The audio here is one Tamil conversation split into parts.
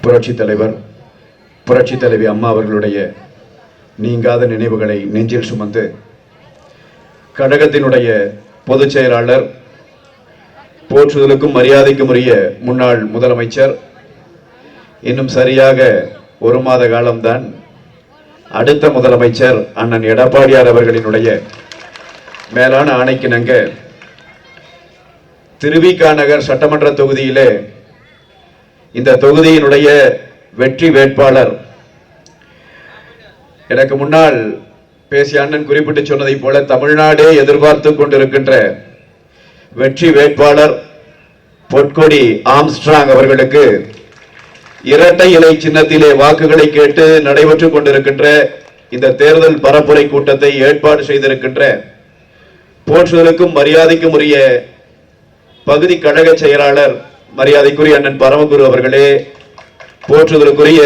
புரட்சி தலைவர் புரட்சி தலைவி அம்மா அவர்களுடைய நீங்காத நினைவுகளை நெஞ்சில் சுமந்து கழகத்தினுடைய பொதுச் செயலாளர், போற்றுதலுக்கும் மரியாதைக்கும் உரிய முன்னாள் முதலமைச்சர், இன்னும் சரியாக ஒரு மாத காலம்தான் அடுத்த முதலமைச்சர் அண்ணன் எடப்பாடியார் அவர்களினுடைய மேலான ஆணைக்கிணங்க திருவிக நகர் சட்டமன்ற தொகுதியிலே இந்த தொகுதியினுடைய வெற்றி வேட்பாளர், எனக்கு முன்னால் பேசிய அண்ணன் குறிப்பிட்டு சொன்னதை போல தமிழ்நாடே எதிர்பார்த்து கொண்டிருக்கின்ற வெற்றி வேட்பாளர் பொற்கொடி ஆம்ஸ்ட்ராங் அவர்களுக்கு இரட்டை இலை சின்னத்திலே வாக்குகளை கேட்டு நடைபெற்றுக் கொண்டிருக்கின்ற இந்த தேர்தல் பரப்புரை கூட்டத்தை ஏற்பாடு செய்திருக்கின்ற போற்றுதலுக்கும் மரியாதைக்கும் உரிய பகுதி கழக செயலாளர் மரியாதைக்குரிய அண்ணன் பரமகுரு அவர்களே, போற்றுதலுக்குரிய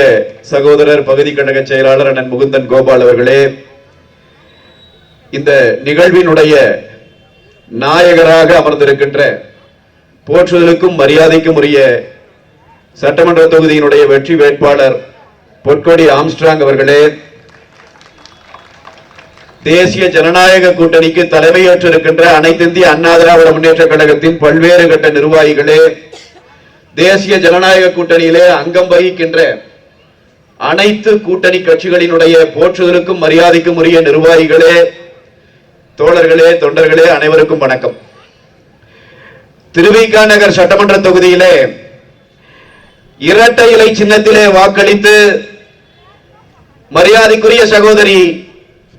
சகோதரர் பகுதி கழக செயலாளர் அண்ணன் முகுந்தன் கோபால் அவர்களே, இந்த நிகழ்வினுடைய நாயகராக அமர்ந்திருக்கின்ற போற்றுதலுக்கும் மரியாதைக்கும் உரிய சட்டமன்ற தொகுதியினுடைய வெற்றி வேட்பாளர் பொற்கொடி ஆம்ஸ்ட்ராங் அவர்களே, தேசிய ஜனநாயக கூட்டணிக்கு தலைமையேற்றிருக்கின்ற அனைத்து இந்திய அண்ணா திராவிட முன்னேற்ற கழகத்தின் பல்வேறு கட்ட நிர்வாகிகளே, தேசிய ஜனநாயக கூட்டணியிலே அங்கம் வகிக்கின்ற அனைத்து கூட்டணி கட்சிகளினுடைய போற்றுதலுக்கும் மரியாதைக்கும் உரிய நிர்வாகிகளே, தோழர்களே, தொண்டர்களே, அனைவருக்கும் வணக்கம். திருவிக நகர் சட்டமன்ற தொகுதியிலே இரட்டை இலை சின்னத்திலே வாக்களித்து மரியாதைக்குரிய சகோதரி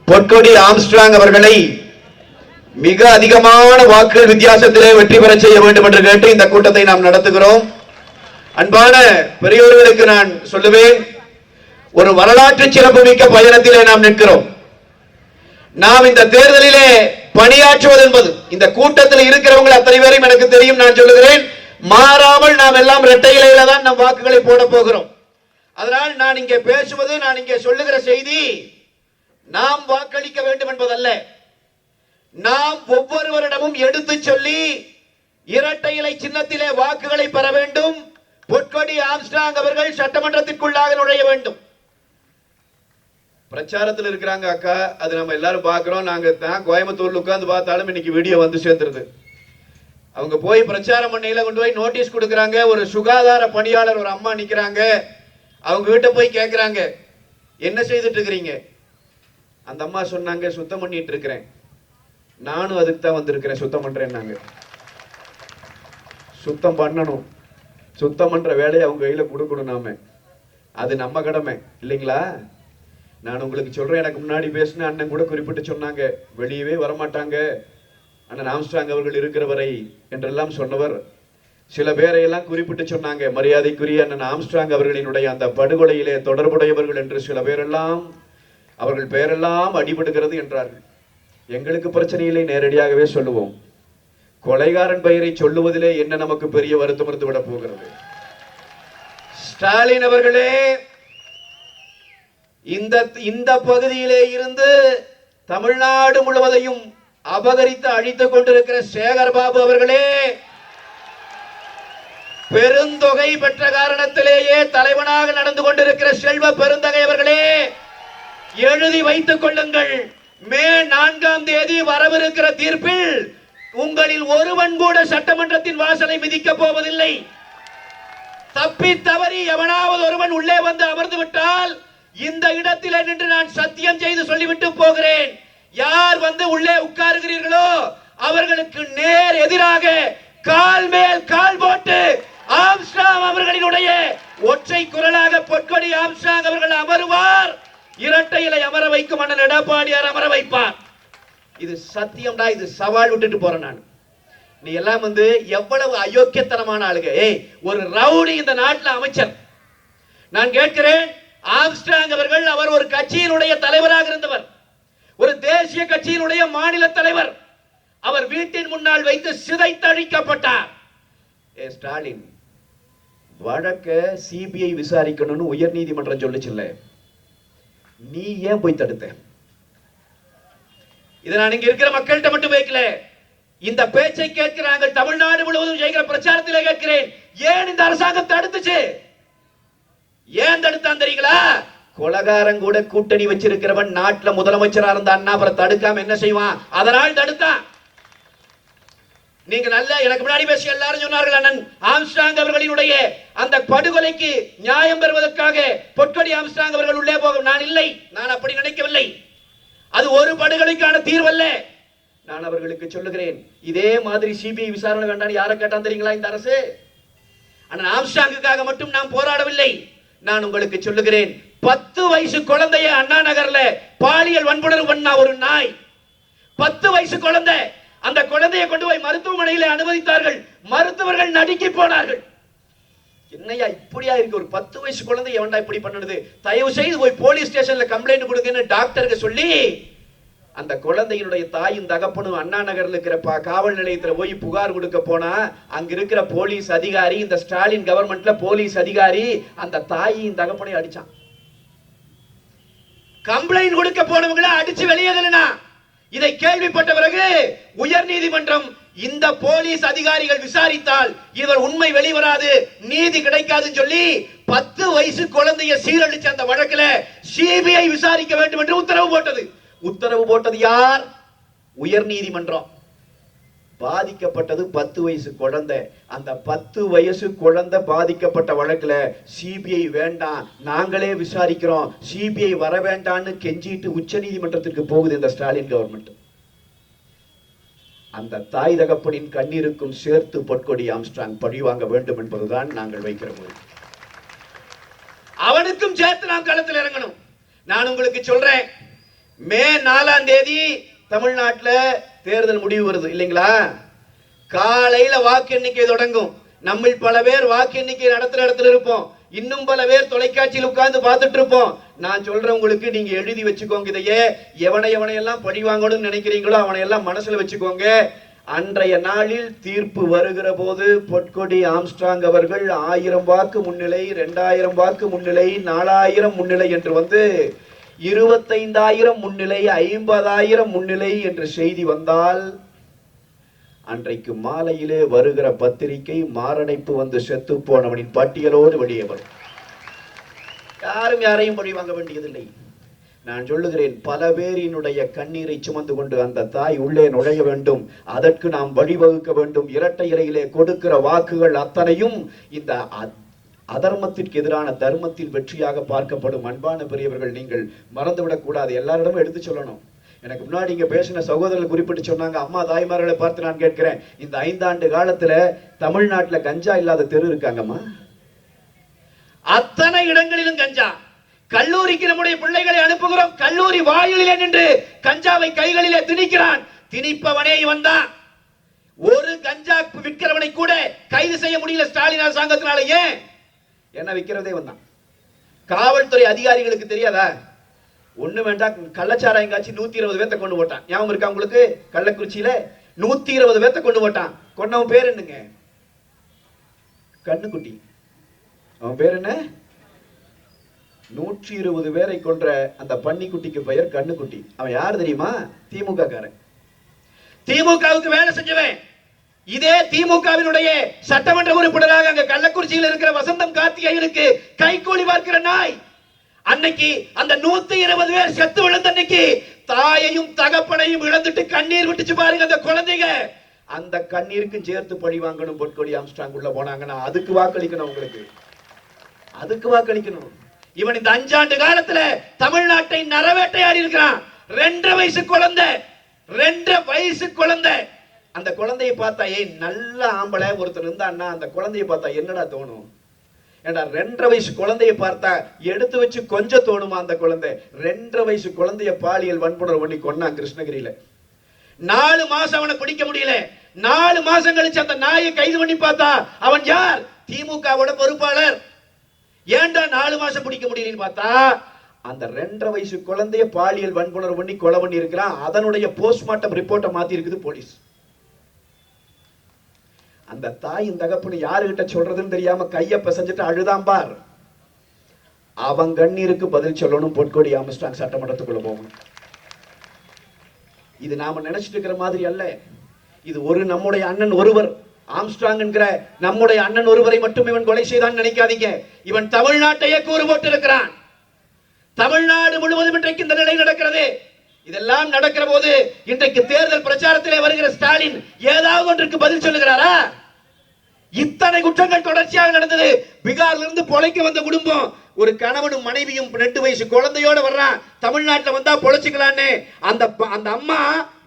பொற்கொடி ஆம்ஸ்ட்ராங் அவர்களை மிக அதிகமான வாக்குகள் வித்தியாசத்திலே வெற்றி பெற செய்ய வேண்டும் என்று கேட்டு இந்த கூட்டத்தை நாம் நடத்துகிறோம். அன்பான பெரியோர்களுக்கு நான் சொல்லுவேன், ஒரு வரலாற்று சிறப்புமிக்க பயணத்திலே நாம் நிற்கிறோம். நாம் இந்த தேர்தலிலே பணியாற்றுவது என்பது, இந்த கூட்டத்தில் இருக்கிறவங்க அத்தனை பேரையும் எனக்கு தெரியும், நான் சொல்லுகிறேன், மாறாமல் நாம் எல்லாம் இரட்டை இலையில தான் நம் வாக்குகளை போட போகிறோம். அதனால் நான் இங்கே பேசுவது, நான் இங்கே சொல்லுகிற செய்தி, நாம் வாக்களிக்க வேண்டும் என்பதல்ல, நாம் ஒவ்வொருவரிடமும் எடுத்து சொல்லி இரட்டை இலை சின்னத்திலே வாக்குகளை பெற வேண்டும். பொற்கொடி ஆம்ஸ்ட்ராங் அவர்கள் சட்டமன்றத்திற்குள்ளாக நுழைய வேண்டும். பிரச்சாரத்தில் இருக்கிறாங்க அக்கா, அது நம்ம எல்லாரும் பார்க்கிறோம். நாங்க தான் கோயம்புத்தூர்ல உட்கார்ந்து பார்த்தாலும் இன்னைக்கு வீடியோ வந்து சேர்ந்துருது. அவங்க போய் பிரச்சாரம் பண்ணையில கொண்டு போய் நோட்டீஸ் கொடுக்கறாங்க. ஒரு சுகாதார பணியாளர் ஒரு அம்மா நிக்கிறாங்க. அவங்க கிட்ட போய் கேட்கறாங்க, என்ன செய்துட்டு இருக்கிறீங்க? அந்த அம்மா சொன்னாங்க, சுத்தம் பண்ணிட்டு இருக்கிறேன். நானும் அதுக்கு தான் வந்திருக்கிறேன், சுத்தம் பண்றேன்னாங்க. சுத்தம் பண்ணணும், சுத்தம் பண்ற வேலையை அவங்க கையில கொடுக்கணும். நாம அது நம்ம கடமை இல்லைங்களா? நான் உங்களுக்கு சொல்றேன், எனக்கு முன்னாடி பேசின அண்ணன் கூட குறிப்பிட்டு சொன்னாங்க, வெளியவே வரமாட்டாங்க அண்ணன் ஆம்ஸ்ட்ராங் அவர்கள் இருக்கிற வரை என்றெல்லாம் சொன்னவர். சில பேரையெல்லாம் குறிப்பிட்டு சொன்னாங்க, மரியாதைக்குரிய அண்ணன் ஆம்ஸ்ட்ராங் அவர்களினுடைய அந்த படுகொலையிலே தொடர்புடையவர்கள் என்று சில பேரெல்லாம், அவர்கள் பெயரெல்லாம் அடிபடுகிறது என்றார்கள். எங்களுக்கு பிரச்சனை இல்லை, நேரடியாகவே சொல்லுவோம். கொலைகாரன் பெயரை சொல்லுவதிலே என்ன நமக்கு பெரிய வருத்தம் இருந்து விட போகிறது? ஸ்டாலின் அவர்களே, இந்த பகுதியிலே இருந்து தமிழ்நாடு முழுவதையும் அபகரித்து அழித்துக் கொண்டிருக்கிற சேகர் பாபு அவர்களே, பெருந்தொகை பெற்ற காரணத்திலேயே தலைவனாக நடந்து கொண்டிருக்கிற செல்வ பெருந்தகை அவர்களே, எழுதி வைத்துக் கொள்ளுங்கள். மே 4ஆம் தேதி வரவிருக்கிற தீர்ப்பில் உங்களில் ஒருவன் கூட சட்டமன்றத்தின் வாசலை மிதிக்க போவதில்லை. தப்பி தவறி எவனாவது ஒருவன் உள்ளே வந்து அமர்ந்து விட்டால் இந்த இடத்திலே நின்று நான் சத்தியம் செய்து சொல்லிவிட்டு போகிறேன், யார் வந்து உள்ளே உட்காருகிறீர்களோ அவர்களுக்கு நேர் எதிராக கால் மேல் கால் போட்டு ஆம்ஸ்ட்ராங் அவர்களினுடைய ஒற்றை குரலாக பொற்கொடி ஆம்ஸ்ட்ராங் அவர்கள் அமருவார். இரட்டை இலை அமர வைக்கும் அண்ணன் எடப்பாடியார் அமர வைப்பார். இது சத்தியம்டா, இது சவால் விட்டுட்டு போறேன் நான். நீ எல்லாம் வந்து எவ்வளவு அயோக்கியத்தனமான ஆளுங்க. ஒரு ரவுடி இந்த நாட்டில் அமைச்சர். நான் கேட்கிறேன், ஆம்ஸ்ட்ராங் அவர்கள், அவர் ஒரு கட்சியினுடைய தலைவராக இருந்தவர், ஒரு தேசிய கட்சியினுடைய மாநில தலைவர். அவர் வீட்டின் முன்னால் வைத்து சிதைத்தழிக்கப்பட்டார். ஸ்டாலின், வழக்க சிபிஐ விசாரிக்கணும்னு உயர் நீதிமன்றம் சொல்லுச்சுல்ல, நீ ஏன் போய் தடுத்த? இதை நான் இங்க இருக்கிற மக்கள்கிட்ட மட்டும் வைக்கல, இந்த பேச்சை கேட்கிறாங்க தமிழ்நாடு முழுவதும் செய்கிற பிரச்சாரத்திலே கேட்கிறேன், ஏன் இந்த அரசாங்கம் தடுத்துச்சு? தடுத்தான் தெரியுங்களா? கொலகாரன் கூட கூட்டணி வச்சிருக்கிறவன் நாட்டுல முதலமைச்சரா இருந்த அண்ணா அப்புறம் தடுக்காம என்ன செய்வான்? அதனால் தடுத்தான். நீங்க நல்ல எனக்கு முன்னாடி பேசிய எல்லாரும் சொன்னார்கள், அண்ணன் ஆம்ஸ்ட்ராங் அவர்களினுடைய அந்த படுகொலைக்கு நியாயம் பெறுவதற்காக பொற்கொடி ஆம்ஸ்ட்ராங் அவர்கள் உள்ளே போகும். நான் இல்லை, நான் அப்படி நினைக்கவில்லை. அது ஒரு படுகொலைக்கான தீர்வல்ல. நான் அவர்களுக்கு சொல்லுகிறேன், இதே மாதிரி சிபிஐ விசாரணை வேண்டாம் யாரை கேட்டான் தெரியுங்களா இந்த அரசு? அண்ணன் ஆம்ஸ்ட்ராங்குக்காக மட்டும் நாம் போராடவில்லை. நான் உங்களுக்கு சொல்லுகிறேன், 10 வயசு குழந்தைய அண்ணா நகர்ல பாலியல் வன்புணர்வு பண்ண ஒரு நாய், 10 வயசு குழந்தை, அந்த குழந்தையை கொண்டு போய் மருத்துவமனையில் அனுமதித்தார்கள். மருத்துவர்கள் நடுங்கி போனார்கள். என்னையா இப்படியா இருக்கு? ஒரு 10 வயசு குழந்தை எவன்டா இப்படி பண்ணுது? தயவு செய்து போய் போலீஸ் ஸ்டேஷன்ல கம்ப்ளைண்ட் கொடுங்கன்னு டாக்டருக்கு சொல்லி அந்த குழந்தையினுடைய தாயும் தகப்பனும் அண்ணா நகர்ல இருக்கிற காவல் நிலையத்துல போய் புகார் கொடுக்க போனா, அங்க இருக்கிற போலீஸ் அதிகாரி, இந்த ஸ்டாலின் கவர்மெண்ட்ல போலீஸ் அதிகாரி அந்த தாயின் தகப்பனை அடிச்சான். கம்ப்ளைண்ட் கொடுக்க போனவங்களை அடிச்சு வெளியேறலனா, இதை கேள்விப்பட்ட பிறகு உயர் நீதிமன்றம் இந்த போலீஸ் அதிகாரிகள் விசாரித்தால் இவர் உண்மை வெளிவராது, நீதி கிடைக்காதுன்னு சொல்லி 10 வயசு குழந்தைய சீரழிச்ச அந்த வழக்குல சிபிஐ விசாரிக்க வேண்டும் என்று உத்தரவு போட்டது. உத்தரவு போட்டது யார்? உயர் நீதிமன்றம். பாதிக்கப்பட்டது 10 வயசு குழந்தை. அந்த 10 வயசு குழந்தை பாதிக்கப்பட்ட வழக்குல சிபிஐ வேண்டாம், நாங்களே விசாரிக்கிறோம், சிபிஐ வர வேண்டாம்னு கெஞ்சிட்டு உச்ச நீதிமன்றத்திற்கு போகுது இந்த ஸ்டாலின் கவர்மெண்ட். அந்த தாய் தகப்பனின் கண்ணீருக்கும் சேர்த்து பொற்கொடி ஆம்ஸ்ட்ராங் பழி வாங்க வேண்டும் என்பதுதான் நாங்கள் வைக்கிற முடிவு. அவனுக்கும் சேர்த்து நாம் களத்தில் இறங்கணும். நான் உங்களுக்கு சொல்றேன், மே 4ஆம் தேதி தமிழ்நாட்டில் தேர்தல் முடிவு வருது இல்லைங்களா? காலையில வாக்கு எண்ணிக்கை தொடங்கும். நம்ம பல பேர் வாக்கு எண்ணிக்கை நடத்துற இடத்துல இருப்போம், இன்னும் பல பேர் தொலைக்காட்சியில் உட்கார்ந்து பார்த்துட்டு இருப்போம். நான் சொல்றேன் உங்களுக்கு, நீங்க எழுதி வச்சுக்கோங்க. இதையே எவனையெல்லாம் பழி வாங்கணும்னு நினைக்கிறீங்களோ அவனையெல்லாம் மனசுல வச்சுக்கோங்க. அன்றைய நாளில் தீர்ப்பு வருகிற போது பொற்கொடி ஆம்ஸ்ட்ராங் அவர்கள் 1000 வாக்கு முன்னிலை, 2000 வாக்கு முன்னிலை, 4000 முன்னிலை என்று வந்து 25,000 முன்னிலை, 50,000 முன்னிலை என்று செய்தி வந்தால் அன்றைக்கு மாலையிலே வருகிற பத்திரிகை மாரடைப்பு வந்து செத்து போனவனின் பட்டியலோடு வெளியே வரும். யாரும் யாரையும் பழி வாங்க வேண்டியதில்லை. நான் சொல்லுகிறேன், பல பேரினுடைய கண்ணீரை சுமந்து கொண்டு அந்த தாய் உள்ளே நுழைய வேண்டும். அதற்கு நாம் வழிவகுக்க வேண்டும். இரட்டை இலையிலே கொடுக்கிற வாக்குகள் அத்தனையும் இந்த அதர்மத்திற்கு எதிரான தர்மத்தின் வெற்றியாக பார்க்கப்படும். அன்பான பெரியவர்கள், நீங்கள் மறந்துவிடக் கூடாது. எல்லாரிடமும் எடுத்து சொல்லணும். எனக்கு முன்னாடி இங்க பேசின சகோதரர்கள் குறிப்பிட்டு சொன்னாங்க, அம்மா தாய்மார்களை பார்த்து நான் கேட்கிறேன், இந்த 5 ஆண்டு காலத்துல தமிழ்நாட்டுல கஞ்சா இல்லாத தெரு இருக்காங்கம்மா? அத்தனை இடங்களிலும் கஞ்சா. கல்லூரிக்கு நம்முடைய பிள்ளைகளை அனுப்புகிறோம், கல்லூரி வாயிலே நின்று கஞ்சாவை கைகளிலே திணிக்கிறான். திணிப்பவனே இவன் தான். ஒரு கஞ்சா விற்கிறவனை கூட கைது செய்ய முடியல ஸ்டாலின் அரசாங்கத்தினால. ஏன்? என்ன விற்கிறதே வந்தான். காவல்துறை அதிகாரிகளுக்கு தெரியாதா? ஒண்ணு வேண்டாம், கள்ளச்சாராயம் காட்சி 120 பேர்த்த கொண்டு போட்டான். ஞாபகம் இருக்கா உங்களுக்கு? கள்ளக்குறிச்சியில 120 பேர்த்த கொண்டு போட்டான். கொண்டவன் பேர் என்னங்க? கண்ணுக்குட்டி. அவன் பேர் என்ன? 120 பேரை கொன்ற அந்த பன்னிக்குட்டிக்கு பெயர் கண்ணுக்குட்டி. அவன் யார் தெரியுமா? திமுக காரன். திமுகவுக்கு வேலை செஞ்சவன். இதே திமுகவினுடைய சட்டமன்ற உறுப்பினராக அங்க கள்ளக்குறிச்சியில் இருக்கிற வசந்தம் கார்த்திகேயனுக்கு கைகூலி பார்க்கிற நாய். அன்னைக்கு அந்த 120 பேர் செத்து விழுந்த அன்னைக்கு தாயையும் தகப்பனையும் இழந்துட்டு கண்ணீர் விட்டுச்சு பாருங்க அந்த குழந்தைங்க. அந்த கண்ணீருக்கும் சேர்த்து பழி வாங்கணும். பொற்கொடி ஆம்ஸ்ட்ராங் உள்ள போனாங்கன்னா அதுக்கு வாக்களிக்கணும். உங்களுக்கு அதுக்கு வாக்களிக்கணும். இவன் இந்த 5 ஆண்டு காலத்துல தமிழ்நாட்டை நரவேட்டையாடி இருக்கிறான். 2.5 வயசு குழந்தை, 2.5 வயசு குழந்தை. அந்த குழந்தையை பார்த்தா, ஏய் நல்ல ஆம்பளை ஒருத்தர் இருந்தான்னா அந்த குழந்தையை பார்த்தா என்னடா தோணும்? ஏண்டா 2.5 வயசு குழந்தையை பார்த்தா எடுத்து வச்சு கொஞ்சம் தோணுமா? அந்த குழந்தை 2.5 வயசு குழந்தைய பாலியல் வன்புணர்வு பண்ணி கொன்னான் கிருஷ்ணகிரியில. 4 மாசம் அவனை பிடிக்க முடியல. 4 மாசம் கழிச்சு அந்த நாயை கைது பண்ணி பார்த்தா அவன் யார்? திமுகவோட பொறுப்பாளர். ஏண்டா 4 மாசம் பிடிக்க முடியலன்னு பார்த்தா அந்த 2.5 வயசு குழந்தைய பாலியல் வன்புணர்வு பண்ணி கொலை பண்ணி இருக்கிறான். அதனுடைய போஸ்ட்மார்ட்டம் ரிப்போர்ட்டை மாத்தி இருக்குது போலீஸ். அந்த தாயின் தகப்பனு யாருகிட்ட சொல்றதுன்னு தெரியாம கைய பசஞ்சிட்டு அழுதான் பார். அவன் கண்ணீருக்கு பதில் சொல்லணும். பொற்கொடி ஆம்ஸ்ட்ராங் சட்டமன்றத்துக்குள்ள போகணும். இது நாம நினைச்சிட்டு இருக்கிற மாதிரி அல்ல. இது ஒரு நம்முடைய அண்ணன் ஒருவர் ஆம்ஸ்ட்ராங் என்கிற நம்முடைய அண்ணன் ஒருவரை மட்டும் இவன் கொலை செய்தான் நினைக்காதீங்க. இவன் தமிழ்நாட்டையே கூறு போட்டு இருக்கிறான். தமிழ்நாடு முழுவதும் இன்றைக்கு இந்த நிலை நடக்கிறது. இதெல்லாம் நடக்கிற போது இன்றைக்கு தேர்தல் பிரச்சாரத்திலே வருகிற ஸ்டாலின் ஏதாவது ஒன்றுக்கு பதில் சொல்லுகிறாரா? இத்தனை குற்றங்கள் தொடர்ச்சியாக நடந்தது. பீகார்ல இருந்து பொழைக்க வந்த குடும்பம், ஒரு கணவனும் மனைவியும் 2 வயசு குழந்தையோட வர்றான். தமிழ்நாட்டில் வந்தா பொழைச்சிக்கலான்னு அந்த அம்மா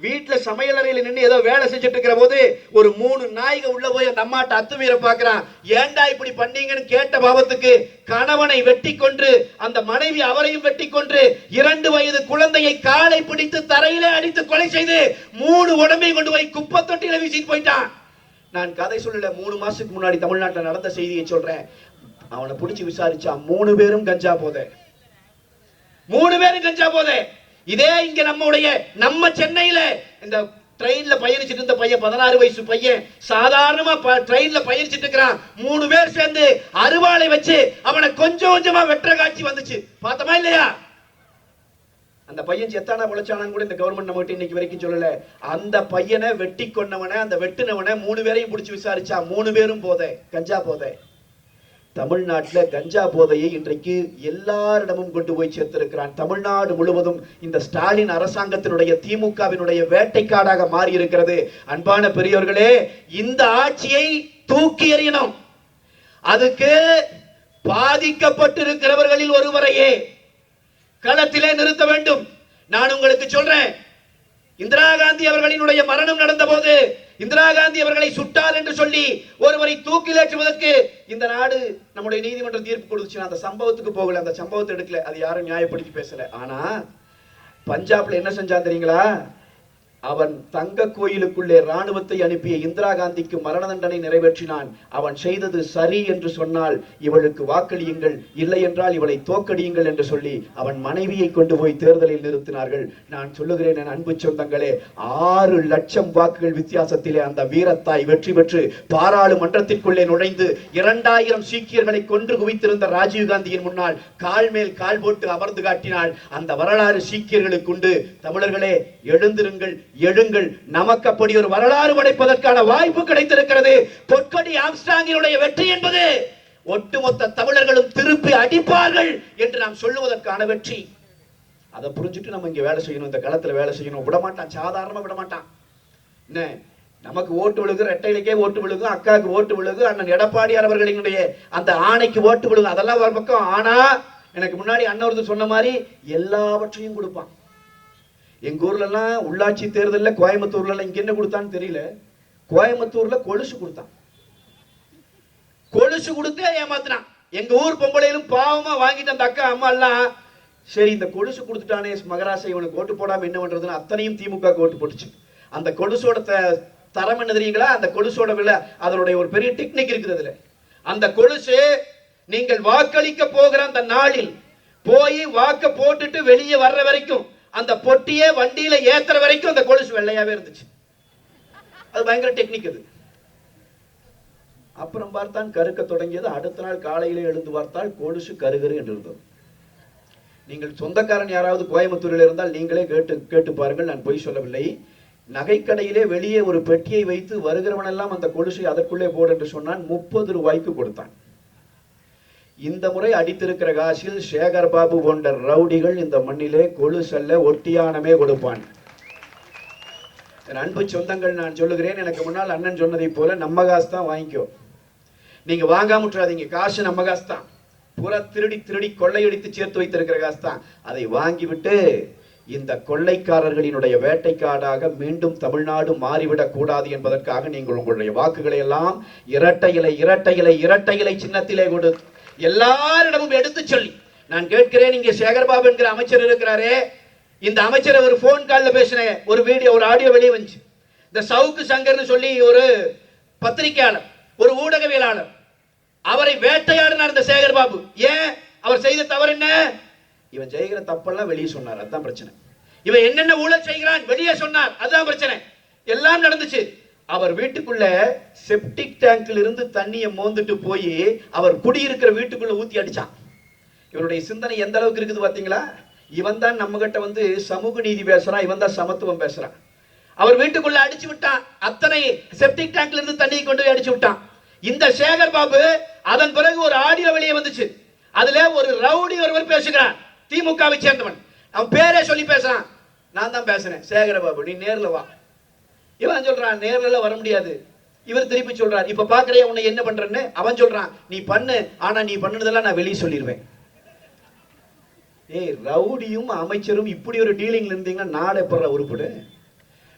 வீட்டுல சமையலறையில் நின்று ஏதோ வேலை செஞ்சுட்டு இருக்கிற போது ஒரு 3 நாய்கள் உள்ள போய் அந்த அம்மாட்ட அத்துமீற பாக்குறான். ஏண்டா இப்படி பண்ணீங்கன்னு கேட்ட பாவத்துக்கு கணவனை வெட்டி கொன்று அந்த மனைவி அவரையும் வெட்டி கொன்று 2 வயது குழந்தையை காலை பிடித்து தரையிலே அடித்து கொலை செய்து 3 உடம்பை கொண்டு போய் குப்பை தொட்டியில வீசிட்டு போயிட்டான். நான் கதை சொல்லல, 3 மாசத்துக்கு முன்னாடி தமிழ்நாட்டில் நடந்த செய்தியை சொல்றேன். அவனை பிடிச்சி விசாரிச்சா 3 பேரும் கஞ்சா போதை. 3 பேரும் கஞ்சா போதை. இதே இங்க நம்ம சென்னையில இந்த ட்ரெயின்ல பயணிச்சிட்டு இருந்த பையன், 16 வயசு பையன், சாதாரணமா ட்ரெயின்ல பயணிச்சிட்டு இருக்கிறான். 3 பேர் சேர்ந்து அருவாளை வச்சு அவனை கொஞ்சம் கொஞ்சமா வெற்ற காட்சி வந்துச்சு. பார்த்தமா இல்லையா? அந்த பையன் செத்தானா பொழைச்சானான்னு கூட இந்த கவர்மெண்ட் நம்ம இன்னைக்கு வரைக்கும் சொல்லல. அந்த பையனை வெட்டி கொன்னவனை, அந்த வெட்டினவனை 3 பேரையும் பிடிச்சி விசாரிச்சா 3 பேரும் போதை, கஞ்சா போதை. தமிழ்நாட்டில் கஞ்சா போதையை இன்றைக்கு எல்லாரிடமும் கொண்டு போய் சேர்த்திருக்கிறான். தமிழ்நாடு முழுவதும் இந்த ஸ்டாலின் அரசாங்கத்தினுடைய திமுகவினுடைய வேட்டைக்காடாக மாறி இருக்கிறது. அன்பான பெரியோர்களே, இந்த ஆட்சியை தூக்கி எறியணும். அதுக்கு பாதிக்கப்பட்டிருக்கிறவர்களில் ஒருவரையே களத்திலே நிறுத்த வேண்டும். நான் உங்களுக்கு சொல்றேன், இந்திரா காந்தி அவர்களினுடைய மரணம் நடந்த போது இந்திரா காந்தி அவர்களை சுட்டார் என்று சொல்லி ஒருவரை தூக்கிலேற்றுவதற்கு இந்த நாடு நம்முடைய நீதிமன்றம் தீர்ப்பு கொடுத்துச்சு. அந்த சம்பவத்துக்கு போகல, அந்த சம்பவத்தை எடுக்கல, அது யாரும் நியாயப்படுத்தி பேசல. ஆனா பஞ்சாப்ல என்ன செஞ்சான் தெரியுங்களா? அவன் தங்க கோயிலுக்குள்ளே ராணுவத்தை அனுப்பிய இந்திரா காந்திக்கு மரண தண்டனை நிறைவேற்றினான். அவன் செய்தது சரி என்று சொன்னால் இவளுக்கு வாக்களியுங்கள், இல்லை என்றால் இவளை தோக்கடியுங்கள் என்று சொல்லி அவன் மனைவியை கொண்டு போய் தேர்தலில் நிறுத்தினார்கள். நான் சொல்லுகிறேன் என் அன்பு சொந்தங்களே, 6 லட்சம் வாக்குகள் வித்தியாசத்திலே அந்த வீரத்தாய் வெற்றி பெற்று பாராளுமன்றத்திற்குள்ளே நுழைந்து 2000 சீக்கியர்களை கொன்று குவித்திருந்த ராஜீவ் காந்தியின் முன்னால் கால் மேல் கால் போட்டு அமர்ந்து காட்டினாள். அந்த வரலாறு சீக்கியர்களுக்கு உண்டு. தமிழர்களே, எழுந்திருங்கள், எழுங்கள். நமக்கு அப்படி ஒரு வரலாறு படைப்பதற்கான வாய்ப்பு கிடைத்திருக்கிறது. பொற்கொடி ஆம்ஸ்ட்ராங்கினுடைய வெற்றி என்பது ஒட்டுமொத்த தமிழர்களும் திருப்பி அடிப்பார்கள் என்று நாம் சொல்லுவதற்கான வெற்றி. அதை புரிஞ்சுட்டு நம்ம இங்க வேலை செய்யணும், இந்த களத்துல வேலை செய்யணும். விடமாட்டான், சாதாரணமா விடமாட்டான். என்ன, நமக்கு ஓட்டு விழுகு, ரெட்டையிலுக்கே ஓட்டு விழுகும், அக்காவுக்கு ஓட்டு விழுகு, அண்ணன் எடப்பாடியார் அவர்களினுடைய அந்த ஆணைக்கு ஓட்டு விழுகும், அதெல்லாம் ஒரு பக்கம். ஆனா எனக்கு முன்னாடி அண்ணன் ஒருத்தர் சொன்ன மாதிரி எல்லாவற்றையும் கொடுப்பான். எங்க ஊர்ல எல்லாம் உள்ளாட்சி தேர்தலில் கோயம்புத்தூர்ல இங்க என்ன கொடுத்தான்னு தெரியல, கோயம்புத்தூர்ல கொலுசு கொடுத்தான். கொலுசு கொடுத்தே ஏமாத்தினான். எங்க ஊர் பொம்பளையிலும் பாவமா வாங்கிட்டு அந்த அக்கா அம்மா எல்லாம், சரி இந்த கொலுசு கொடுத்துட்டானே மகராசை, இவனுக்கு ஓட்டு போடாம என்ன பண்றதுன்னு அத்தனையும் திமுக ஓட்டு போட்டுச்சு. அந்த கொலுசோட தரம் என்ன தெரியுங்களா? அந்த கொலுசோட விலை, அதனுடைய ஒரு பெரிய டெக்னிக் இருக்குது அதுல. அந்த கொலுசு நீங்கள் வாக்களிக்க போகிற அந்த நாளில் போய் வாக்க போட்டுட்டு வெளியே வர்ற வரைக்கும், அந்த பொட்டியே வண்டியில ஏத்துற வரைக்கும் அந்த கொலுசு வெள்ளையாவே இருந்துச்சு. அது பயங்கர டெக்னிக் அது. அப்புறம் பார்த்தான் கருக்க தொடங்கியது. அடுத்த நாள் காலையிலே எழுந்து பார்த்தால் கொலுசு கருகரு என்று இருந்தது. நீங்கள் சொந்தக்காரன் யாராவது கோயம்புத்தூரில் இருந்தால் நீங்களே கேட்டு பாருங்கள், நான் பொய் சொல்லவில்லை. நகைக்கடையிலே வெளியே ஒரு பெட்டியை வைத்து வருகிறவன் எல்லாம் அந்த கொலுசை அதற்குள்ளே போடு என்று சொன்னான். 30 ரூபாய்க்கு கொடுத்தான். இந்த முறை அடித்திருக்கிற காசில் சேகர் பாபு போன்ற ரவுடிகள் இந்த மண்ணிலே கொலுசல்ல ஒட்டியானமே கொடுப்பான். அன்பு சொந்தங்கள், நான் சொல்லுகிறேன், எனக்கு முன்னால் அண்ணன் சொன்னதை போல நம்ம காசு தான் வாங்கிக்கோ, நீங்க வாங்காம விட்டுறாதீங்க. காசு நம்ம காசு தான், பூரா திருடி கொள்ளையடித்து சேர்த்து வைத்திருக்கிற காசு தான். அதை வாங்கிவிட்டு இந்த கொள்ளைக்காரர்களினுடைய வேட்டைக்காடாக மீண்டும் தமிழ்நாடு மாறிவிடக் கூடாது என்பதற்காக நீங்கள் உங்களுடைய வாக்குகளை எல்லாம் இரட்டை இலை சின்னத்திலே கொடு எல்லாரிடமும் எடுத்து சொல்லி, நான் கேட்கிறேன், இங்கே சேகர்பாபு என்கிற அமைச்சர் இருக்கிறாரே, இந்த அமைச்சரை ஒரு போன் கால்ல பேசின ஒரு வீடியோ, ஒரு ஆடியோ வெளியே வந்துச்சு. இந்த சவுக்கு சங்கர்னு சொல்லி ஒரு பத்திரிகையாளர், ஒரு ஊடகவியலாளர், அவரை வேட்டையாடினார் இந்த சேகர்பாபு. ஏன்? அவர் செய்த தவறு என்ன? இவன் செய்கிற தப்பெல்லாம் வெளியே சொன்னார், அதுதான் பிரச்சனை. இவன் என்னென்ன ஊழல் செய்கிறான் வெளியே சொன்னார், அதுதான் பிரச்சனை. எல்லாம் நடந்துச்சு. அவர் வீட்டுக்குள்ள செப்டிக் டேங்கில் இருந்து தண்ணியை மோந்துட்டு போய் அவர் குடியிருக்கிற வீட்டுக்குள்ள ஊத்தி அடிச்சான். இவருடைய சிந்தனை எந்த அளவுக்கு இருக்குது பாத்தீங்களா? இவன் தான் நம்ம கிட்ட வந்து சமூக நீதி பேசுறான், இவன் தான் சமத்துவம் பேசுறான். அவர் வீட்டுக்குள்ள அடிச்சு விட்டான். அத்தனை செப்டிக் டேங்க்ல இருந்து தண்ணி கொண்டு போய் அடிச்சு விட்டான். இந்த சேகர் பாபு அதன் பிறகு ஒரு ஆடியோ வெளியே வந்துச்சு. அதுல ஒரு ரவுடி ஒருவர் பேசுகிறான், திமுகவை சேர்ந்தவன். அவன் பேரே சொல்லி பேசுறான், நான் தான் பேசுறேன் சேகர் பாபு, நீ நேர்ல வா. இவன் சொல்றான் நேர்ல வர முடியாது. இவர் திருப்பி சொல்றார், இப்ப பாக்குறே உன்னை என்ன பண்றேன்னு. அவன் சொல்றான், நீ பண்ணு, ஆனா நீ பண்ணதெல்லாம் நான் வெளியே சொல்லிடுவேன். ஏய், ரவுடியும் அமைச்சரும் இப்படி ஒரு டீலிங்ல இருந்தீங்கன்னா நாடு எப்பற உருப்படு?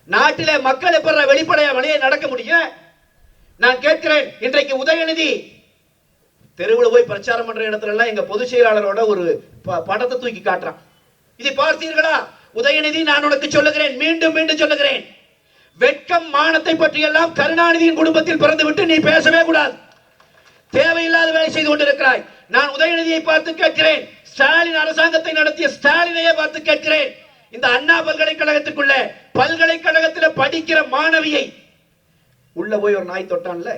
நாட்டிலே மக்கள் எப்பற வெளிப்படையா வழியை நடக்க முடியும்? நான் கேட்கிறேன், இன்றைக்கு உதயநிதி தெருவில் போய் பிரச்சாரம் பண்ற இடத்துல எல்லாம் எங்க பொதுச் செயலாளரோட ஒரு படத்தை தூக்கி காட்டுறான். இதை பார்த்தீர்களா? உதயநிதி, நான் உனக்கு சொல்லுகிறேன், மீண்டும் மீண்டும் சொல்லுகிறேன், வெட்கம் மானத்தை பற்றி எல்லாம் கருணாநிதியின் குடும்பத்தில் பிறந்து விட்டு நீ பேசவே கூடாது. தேவையில்லாத வேலை செய்து கொண்டிருக்கிறாய். நான் உதயநிதியை பார்த்து கேட்கிறேன், ஸ்டாலின் அரசாங்கத்தை நடத்திய ஸ்டாலினையே பார்த்து கேட்கிறேன், இந்த அண்ணா பல்கலைக்கழகத்துக்குள்ள பல்கலைக்கழகத்தில் படிக்கிற மாணவியை உள்ள போய் ஒரு நாய் தொட்டான்ல,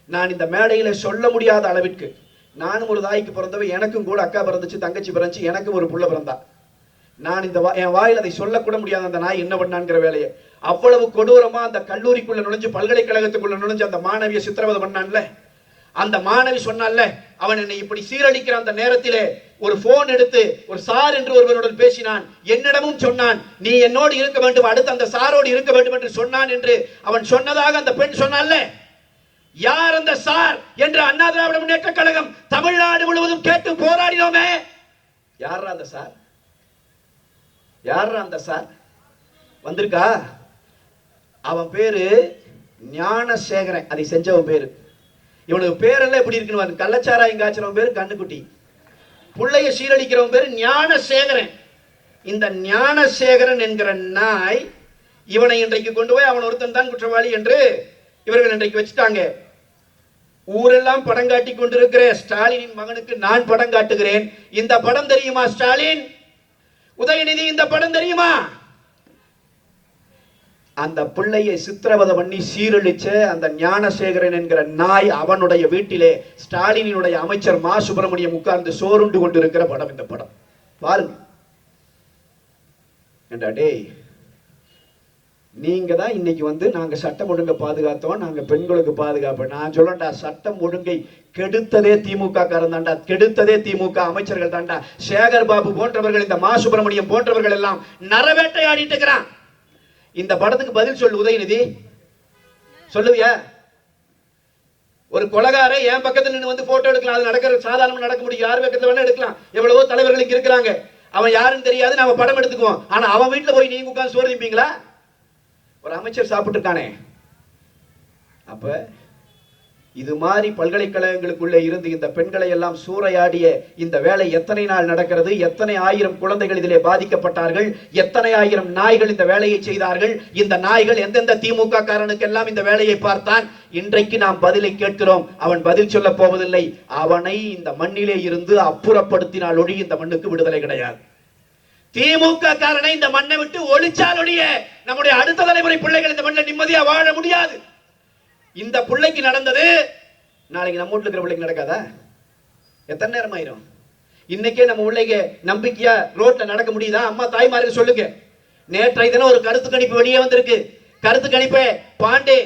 நான் இந்த மேடையில சொல்ல முடியாத அளவிற்கு, நானும் ஒரு தாய்க்கு பிறந்தவ, எனக்கும் கூட அக்கா பிறந்துச்சு, தங்கச்சி பிறந்துச்சு, எனக்கும் ஒரு புள்ள பிறந்தா. நான் இந்த என் வாயில் அதை சொல்லக்கூட முடியாத அந்த நாய் என்ன பண்ணான்ங்கிற வேலையை அவ்வளவு கொடூரமா அந்த கல்லூரிக்குள்ள நுழைஞ்சு பல்கலைக்கழகத்துக்குள்ள நுழைஞ்சு அந்த மாணவியை சித்திரவதை பண்ணான்ல. அந்த மாணவி சொன்னான்ல, அவன் என்னை இப்படி சீரழிக்கிற அந்த நேரத்திலே ஒரு போன் எடுத்து ஒரு சார் என்று ஒருவனுடன் பேசினான், என்னிடமும் சொன்னான், நீ என்னோடு இருக்க வேண்டும், அடுத்து அந்த சாரோடு இருக்க வேண்டும் என்று சொன்னான் என்று அவன் சொன்னதாக அந்த பெண் சொன்னான்ல. யார் அந்த சார் என்று அண்ணா திராவிட முன்னேற்ற கழகம் தமிழ்நாடு முழுவதும் கேட்டு போராடினோமே. யார் அந்த சார்? யார் அந்த சார்? வந்திருக்கா? அவன் பேரு ஞானசேகரன். அதை செஞ்சவன் பேரு. இவனுக்கு பேரெல்லாம் எப்படி இருக்குன்னு, கள்ளச்சாராயம் காய்ச்சறவன் பேரு கண்ணுக்குட்டி, புள்ளைய சீரழிக்கிறவன் பேரு ஞானசேகரன். இந்த ஞானசேகரன் என்கிற நாய் இவனை இன்றைக்கு கொண்டு போய் அவன் ஒருத்தன் தான் குற்றவாளி என்று இவர்கள் இன்றைக்கு வச்சுட்டாங்க. ஊரெல்லாம் படம் காட்டி கொண்டிருக்கிற ஸ்டாலினின் மகனுக்கு நான் படம் காட்டுகிறேன். இந்த படம் தெரியுமா ஸ்டாலின்? உதயநிதி, இந்த படம் தெரியுமா? அந்த பிள்ளையை சித்திரவதை பண்ணி சீரழிச்ச அந்த ஞானசேகரன் என்கிற நாய் அவனுடைய வீட்டிலே ஸ்டாலினுடைய அமைச்சர் மா சுப்பிரமணியம் உட்கார்ந்து சோறுண்டு கொண்டிருக்கிற படம் இந்த படம். பாருங்க. டேய், நீங்க தான் இன்னைக்கு வந்து நாங்க சட்டம் ஒழுங்கை பாதுகாத்தோம், நாங்க பெண்களுக்கு பாதுகாப்பு. நான் சொல்லண்டா, சட்டம் ஒழுங்கை கெடுத்ததே திமுக காரன் தாண்டா, கெடுத்ததே திமுக அமைச்சர்கள் தாண்டா. சேகர் பாபு போன்றவர்கள், இந்த மா சுப்பிரமணியம் போன்றவர்கள் எல்லாம் நரவேட்டை ஆடிட்டு இருக்கிறான். இந்த படத்துக்கு பதில் சொல்லு உதயநிதி, சொல்லுவியா? ஒரு கொலகார என் பக்கத்துல நின்று வந்து போட்டோ எடுக்கலாம், அது நடக்கிற சாதாரணமா நடக்க முடியும், யார் பக்கத்துல வேணா எடுக்கலாம். எவ்வளவோ தலைவர்களுக்கு இருக்கிறாங்க, அவன் யாருன்னு தெரியாது, நாம படம் எடுத்துக்குவோம். ஆனா அவன் வீட்டுல போய் நீங்க உட்கார்ந்து சோறு திப்பீங்களா? ஒரு அமைச்சர் சாப்பிட்டு இருக்கானே. அப்ப இது மாதிரி பல்கலைக்கழகங்களுக்குள்ளே இருந்து இந்த பெண்களை எல்லாம் சூறையாடிய இந்த வேலை எத்தனை நாள் நடக்கிறது? எத்தனை ஆயிரம் குழந்தைகள் இதிலே பாதிக்கப்பட்டார்கள்? எத்தனை ஆயிரம் நாய்கள் இந்த வேலையை செய்தார்கள்? இந்த நாய்கள் எந்தெந்த திமுக காரனுக்கெல்லாம் இந்த வேலையை பார்த்தான்? இன்றைக்கு நாம் பதிலை கேட்கிறோம். அவன் பதில் சொல்ல போவதில்லை. அவனை இந்த மண்ணிலே இருந்து அப்புறப்படுத்தினால் ஒழி இந்த மண்ணுக்கு விடுதலை கிடையாது. திமுக காரனை இந்த மண்ணை விட்டு ஒழிச்சால் ஒழிய நம்முடைய அடுத்த தலைமுறை பிள்ளைகள் இந்த மண்ணில் நிம்மதியா வாழ முடியாது. இந்த பிள்ளைக்கு நடந்தது நாளைக்கு நம்ம வீட்டுல இருக்கிற பிள்ளைக்கு நடக்காதா? எத்தனை நேரம் ஆயிரும்? இன்னைக்கே நம்ம பிள்ளைங்க நம்பிக்கையா ரோட்ல நடக்க முடியுதா? அம்மா தாய்மாருக்கு சொல்லுங்க. நேற்றைய தினம் ஒரு கருத்து கணிப்பு வெளியே வந்திருக்கு. கருத்து கணிப்பை பாண்டே,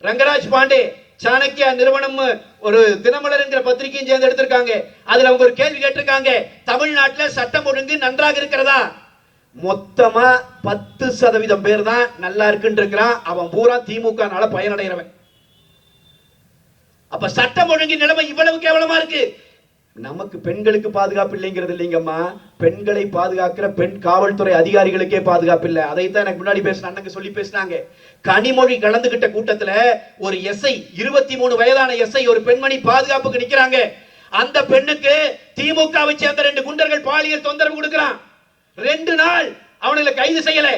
ரங்கராஜ் பாண்டே, சாணக்கியா நிறுவனம், ஒரு தினமலர் என்கிற பத்திரிகையும் சேர்ந்து எடுத்திருக்காங்க. அதுல அவங்க ஒரு கேள்வி கேட்டிருக்காங்க, தமிழ்நாட்டில் சட்டம் ஒழுங்கு நன்றாக இருக்கிறதா? மொத்தமா 10% பேர் தான் நல்லா இருக்குன்னு இருக்கிறான். அவன் பூரா திமுக நால பயனடைகிறவன். அப்ப சட்டம் ஒழுங்கு நிலைமை இவ்வளவு கேவலமா இருக்கு. நமக்கு பெண்களுக்கு பாதுகாப்பு இல்லைங்கிறது இல்லைங்கம்மா, பெண்களை பாதுகாக்கிற பெண் காவல்துறை அதிகாரிகளுக்கே பாதுகாப்பு இல்லை. அதைத்தான் எனக்கு முன்னாடி பேசின அண்ணங்க சொல்லி பேசினாங்க. கனிமொழி கலந்துகிட்ட கூட்டத்துல ஒரு எஸ்ஐ, 23 வயதான எஸ்ஐ, ஒரு பெண்மணி பாதுகாப்புக்கு நிக்கிறாங்க. அந்த பெண்ணுக்கு திமுகவை சேர்ந்த 2 குண்டர்கள் பாலியல் தொந்தரவு கொடுக்கிறான். 2 நாள் அவனை கைது செய்யல.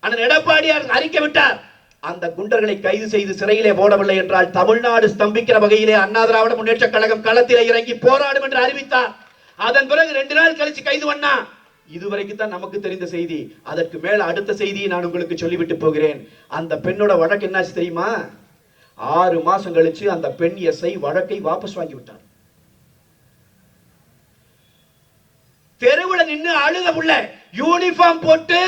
அண்ணன் எடப்பாடியார் அறிக்கை விட்டார். அந்த குண்டர்களை கைது செய்து சிறையிலே போடவில்லை என்றால் தமிழ்நாடு ஸ்தம்பிக்கிற வகையிலே அண்ணா திராவிட முன்னேற்ற கழகம் களத்திலே இறங்கி போராடும் என்று அறிவித்தார். அதன் பிறகு 2 நாள் கழிச்சு கைது பண்ணா. இதுவரைக்கும் தான் நமக்கு தெரிந்த செய்தி. அதற்கு மேல அடுத்த செய்தியை நான் உங்களுக்கு சொல்லிவிட்டு போகிறேன். அந்த பெண்ணோட வழக்கு என்னாச்சு தெரியுமா? 6 மாசம் கழிச்சு அந்த பெண் எஸ்ஐ வழக்கை வாபஸ் வாங்கி விட்டார். தெருவுல நின்னு அழுத புள்ள, யூனிஃபார்ம் போட்டு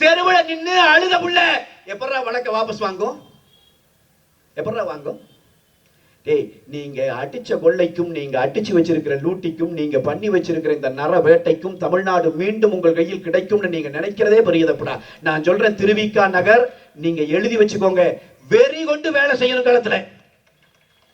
தெருவுல நின்னு அழுத புள்ள, எப்படா வழக்க வாபஸ் வாங்கும்? எப்படா வாங்கும்? டேய், நீங்க அடிச்ச கொள்ளைக்கும், நீங்க அடிச்சு வச்சிருக்கிற லூட்டிக்கும், நீங்க பண்ணி வச்சிருக்கிற இந்த நர வேட்டைக்கும் தமிழ்நாடு மீண்டும் உங்கள் கையில் கிடைக்கும்னு நீங்க நினைக்கிறதே பெரியதப்படா. நான் சொல்றேன், திருவிக்கா நகர் நீங்க எழுதி வச்சுக்கோங்க. வெறி கொண்டு வேலை செய்யணும் காலத்துல.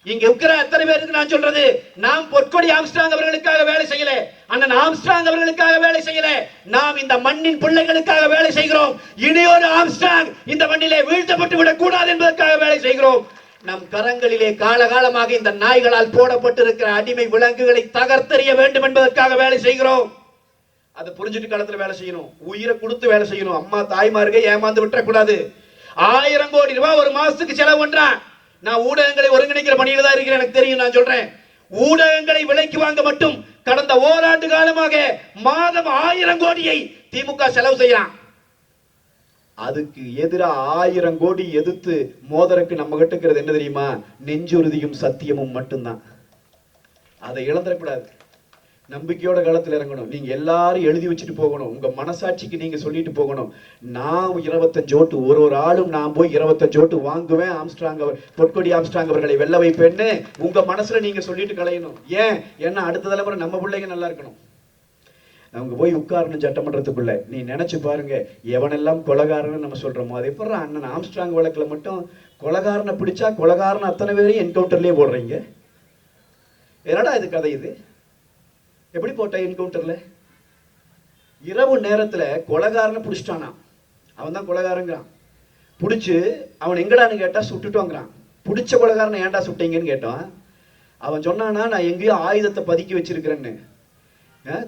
இங்க இருக்கிற அத்தனை பேருக்கு நான் சொல்றது, நாம் பொற்கொடி ஆம்ஸ்ட்ராங் அவர்களுக்காக வேலை செய்யல, அண்ணன் ஆம்ஸ்ட்ராங் அவர்களுக்காக வேலை செய்யல, நாம் இந்த மண்ணின் பிள்ளைகளுக்காக வேலை செய்கிறோம். இனியொரு ஆம்ஸ்ட்ராங் இந்த மண்ணிலே வீழ்த்தப்பட்டு விடக் கூடாது என்பதற்காக வேலை செய்கிறோம். நம் கரங்களிலே காலகாலமாக இந்த நாய்களால் போடப்பட்டிருக்கிற அடிமை விலங்குகளை தகர்த்தெறிய வேண்டும் என்பதற்காக வேலை செய்கிறோம். அதை புரிஞ்சுட்டு காலத்துல வேலை செய்யணும், உயிரை கொடுத்து வேலை செய்யணும். அம்மா தாய்மார்கை ஏமாந்து விட்டுறக்கூடாது. 1000 கோடி ரூபாய் ஒரு மாசத்துக்கு செலவு பண்றான். நான் ஊடகங்களை ஒருங்கிணைக்கிற பணியில தான் இருக்கிறேன், எனக்கு தெரியும். நான் சொல்றேன், ஊடகங்களை விலைக்கு வாங்க மட்டும் கடந்த ஓராண்டு காலமாக மாதம் 1000 கோடியை திமுக செலவு செய்யறான். அதுக்கு எதிராக 1000 கோடி எதிர்த்து மோதருக்கு நம்ம கிட்ட என்ன தெரியுமா? நெஞ்சுறுதியும் சத்தியமும் மட்டும்தான். அதை இழந்துடக்கூடாது. நம்பிக்கையோட காலத்தில் இறங்கணும். நீங்க எல்லாரும் எழுதி வச்சுட்டு போகணும். உங்க மனசாட்சிக்கு நீங்க சொல்லிட்டு போகணும், நான் 25 ஓட்டு, ஒரு ஆளும் நான் போய் 25 ஓட்டு வாங்குவேன், ஆம்ஸ்ட்ராங் பொற்கொடி ஆம்ஸ்ட்ராங் அவர்களை வெல்ல வைப்பேன்னு உங்க மனசுல நீங்க சொல்லிட்டு கலையணும். ஏன்? ஏன்னா அடுத்த தலைமுறை நம்ம பிள்ளைங்க நல்லா இருக்கணும். அவங்க போய் உட்காரணும் சட்டமன்றத்துக்குள்ள. நீ நினைச்சு பாருங்க, எவனெல்லாம் கொலகாரன்னு நம்ம சொல்றோமோ, அதே போல அண்ணன் ஆம்ஸ்ட்ராங் வழக்குல மட்டும் கொலகாரனை பிடிச்சா கொலகாரன் அத்தனை பேரையும் என்கவுண்டர்லயே போடுறீங்க. என்னடா இது கதை? இது எப்படி போட்ட என்கவுண்டர்ல? இரவு நேரத்துல கொலகாரனை பிடிச்சிட்டானா, அவன் தான் கொலகாரங்கிறான். பிடிச்சு அவன் எங்கடான்னு கேட்டா சுட்டுட்டோங்கிறான். பிடிச்ச கொலகாரனை ஏன்டா சுட்டீங்கன்னு கேட்டான். அவன் சொன்னானா, நான் எங்கேயோ ஆயுதத்தை பதுக்கி வச்சிருக்கிறேன்னு,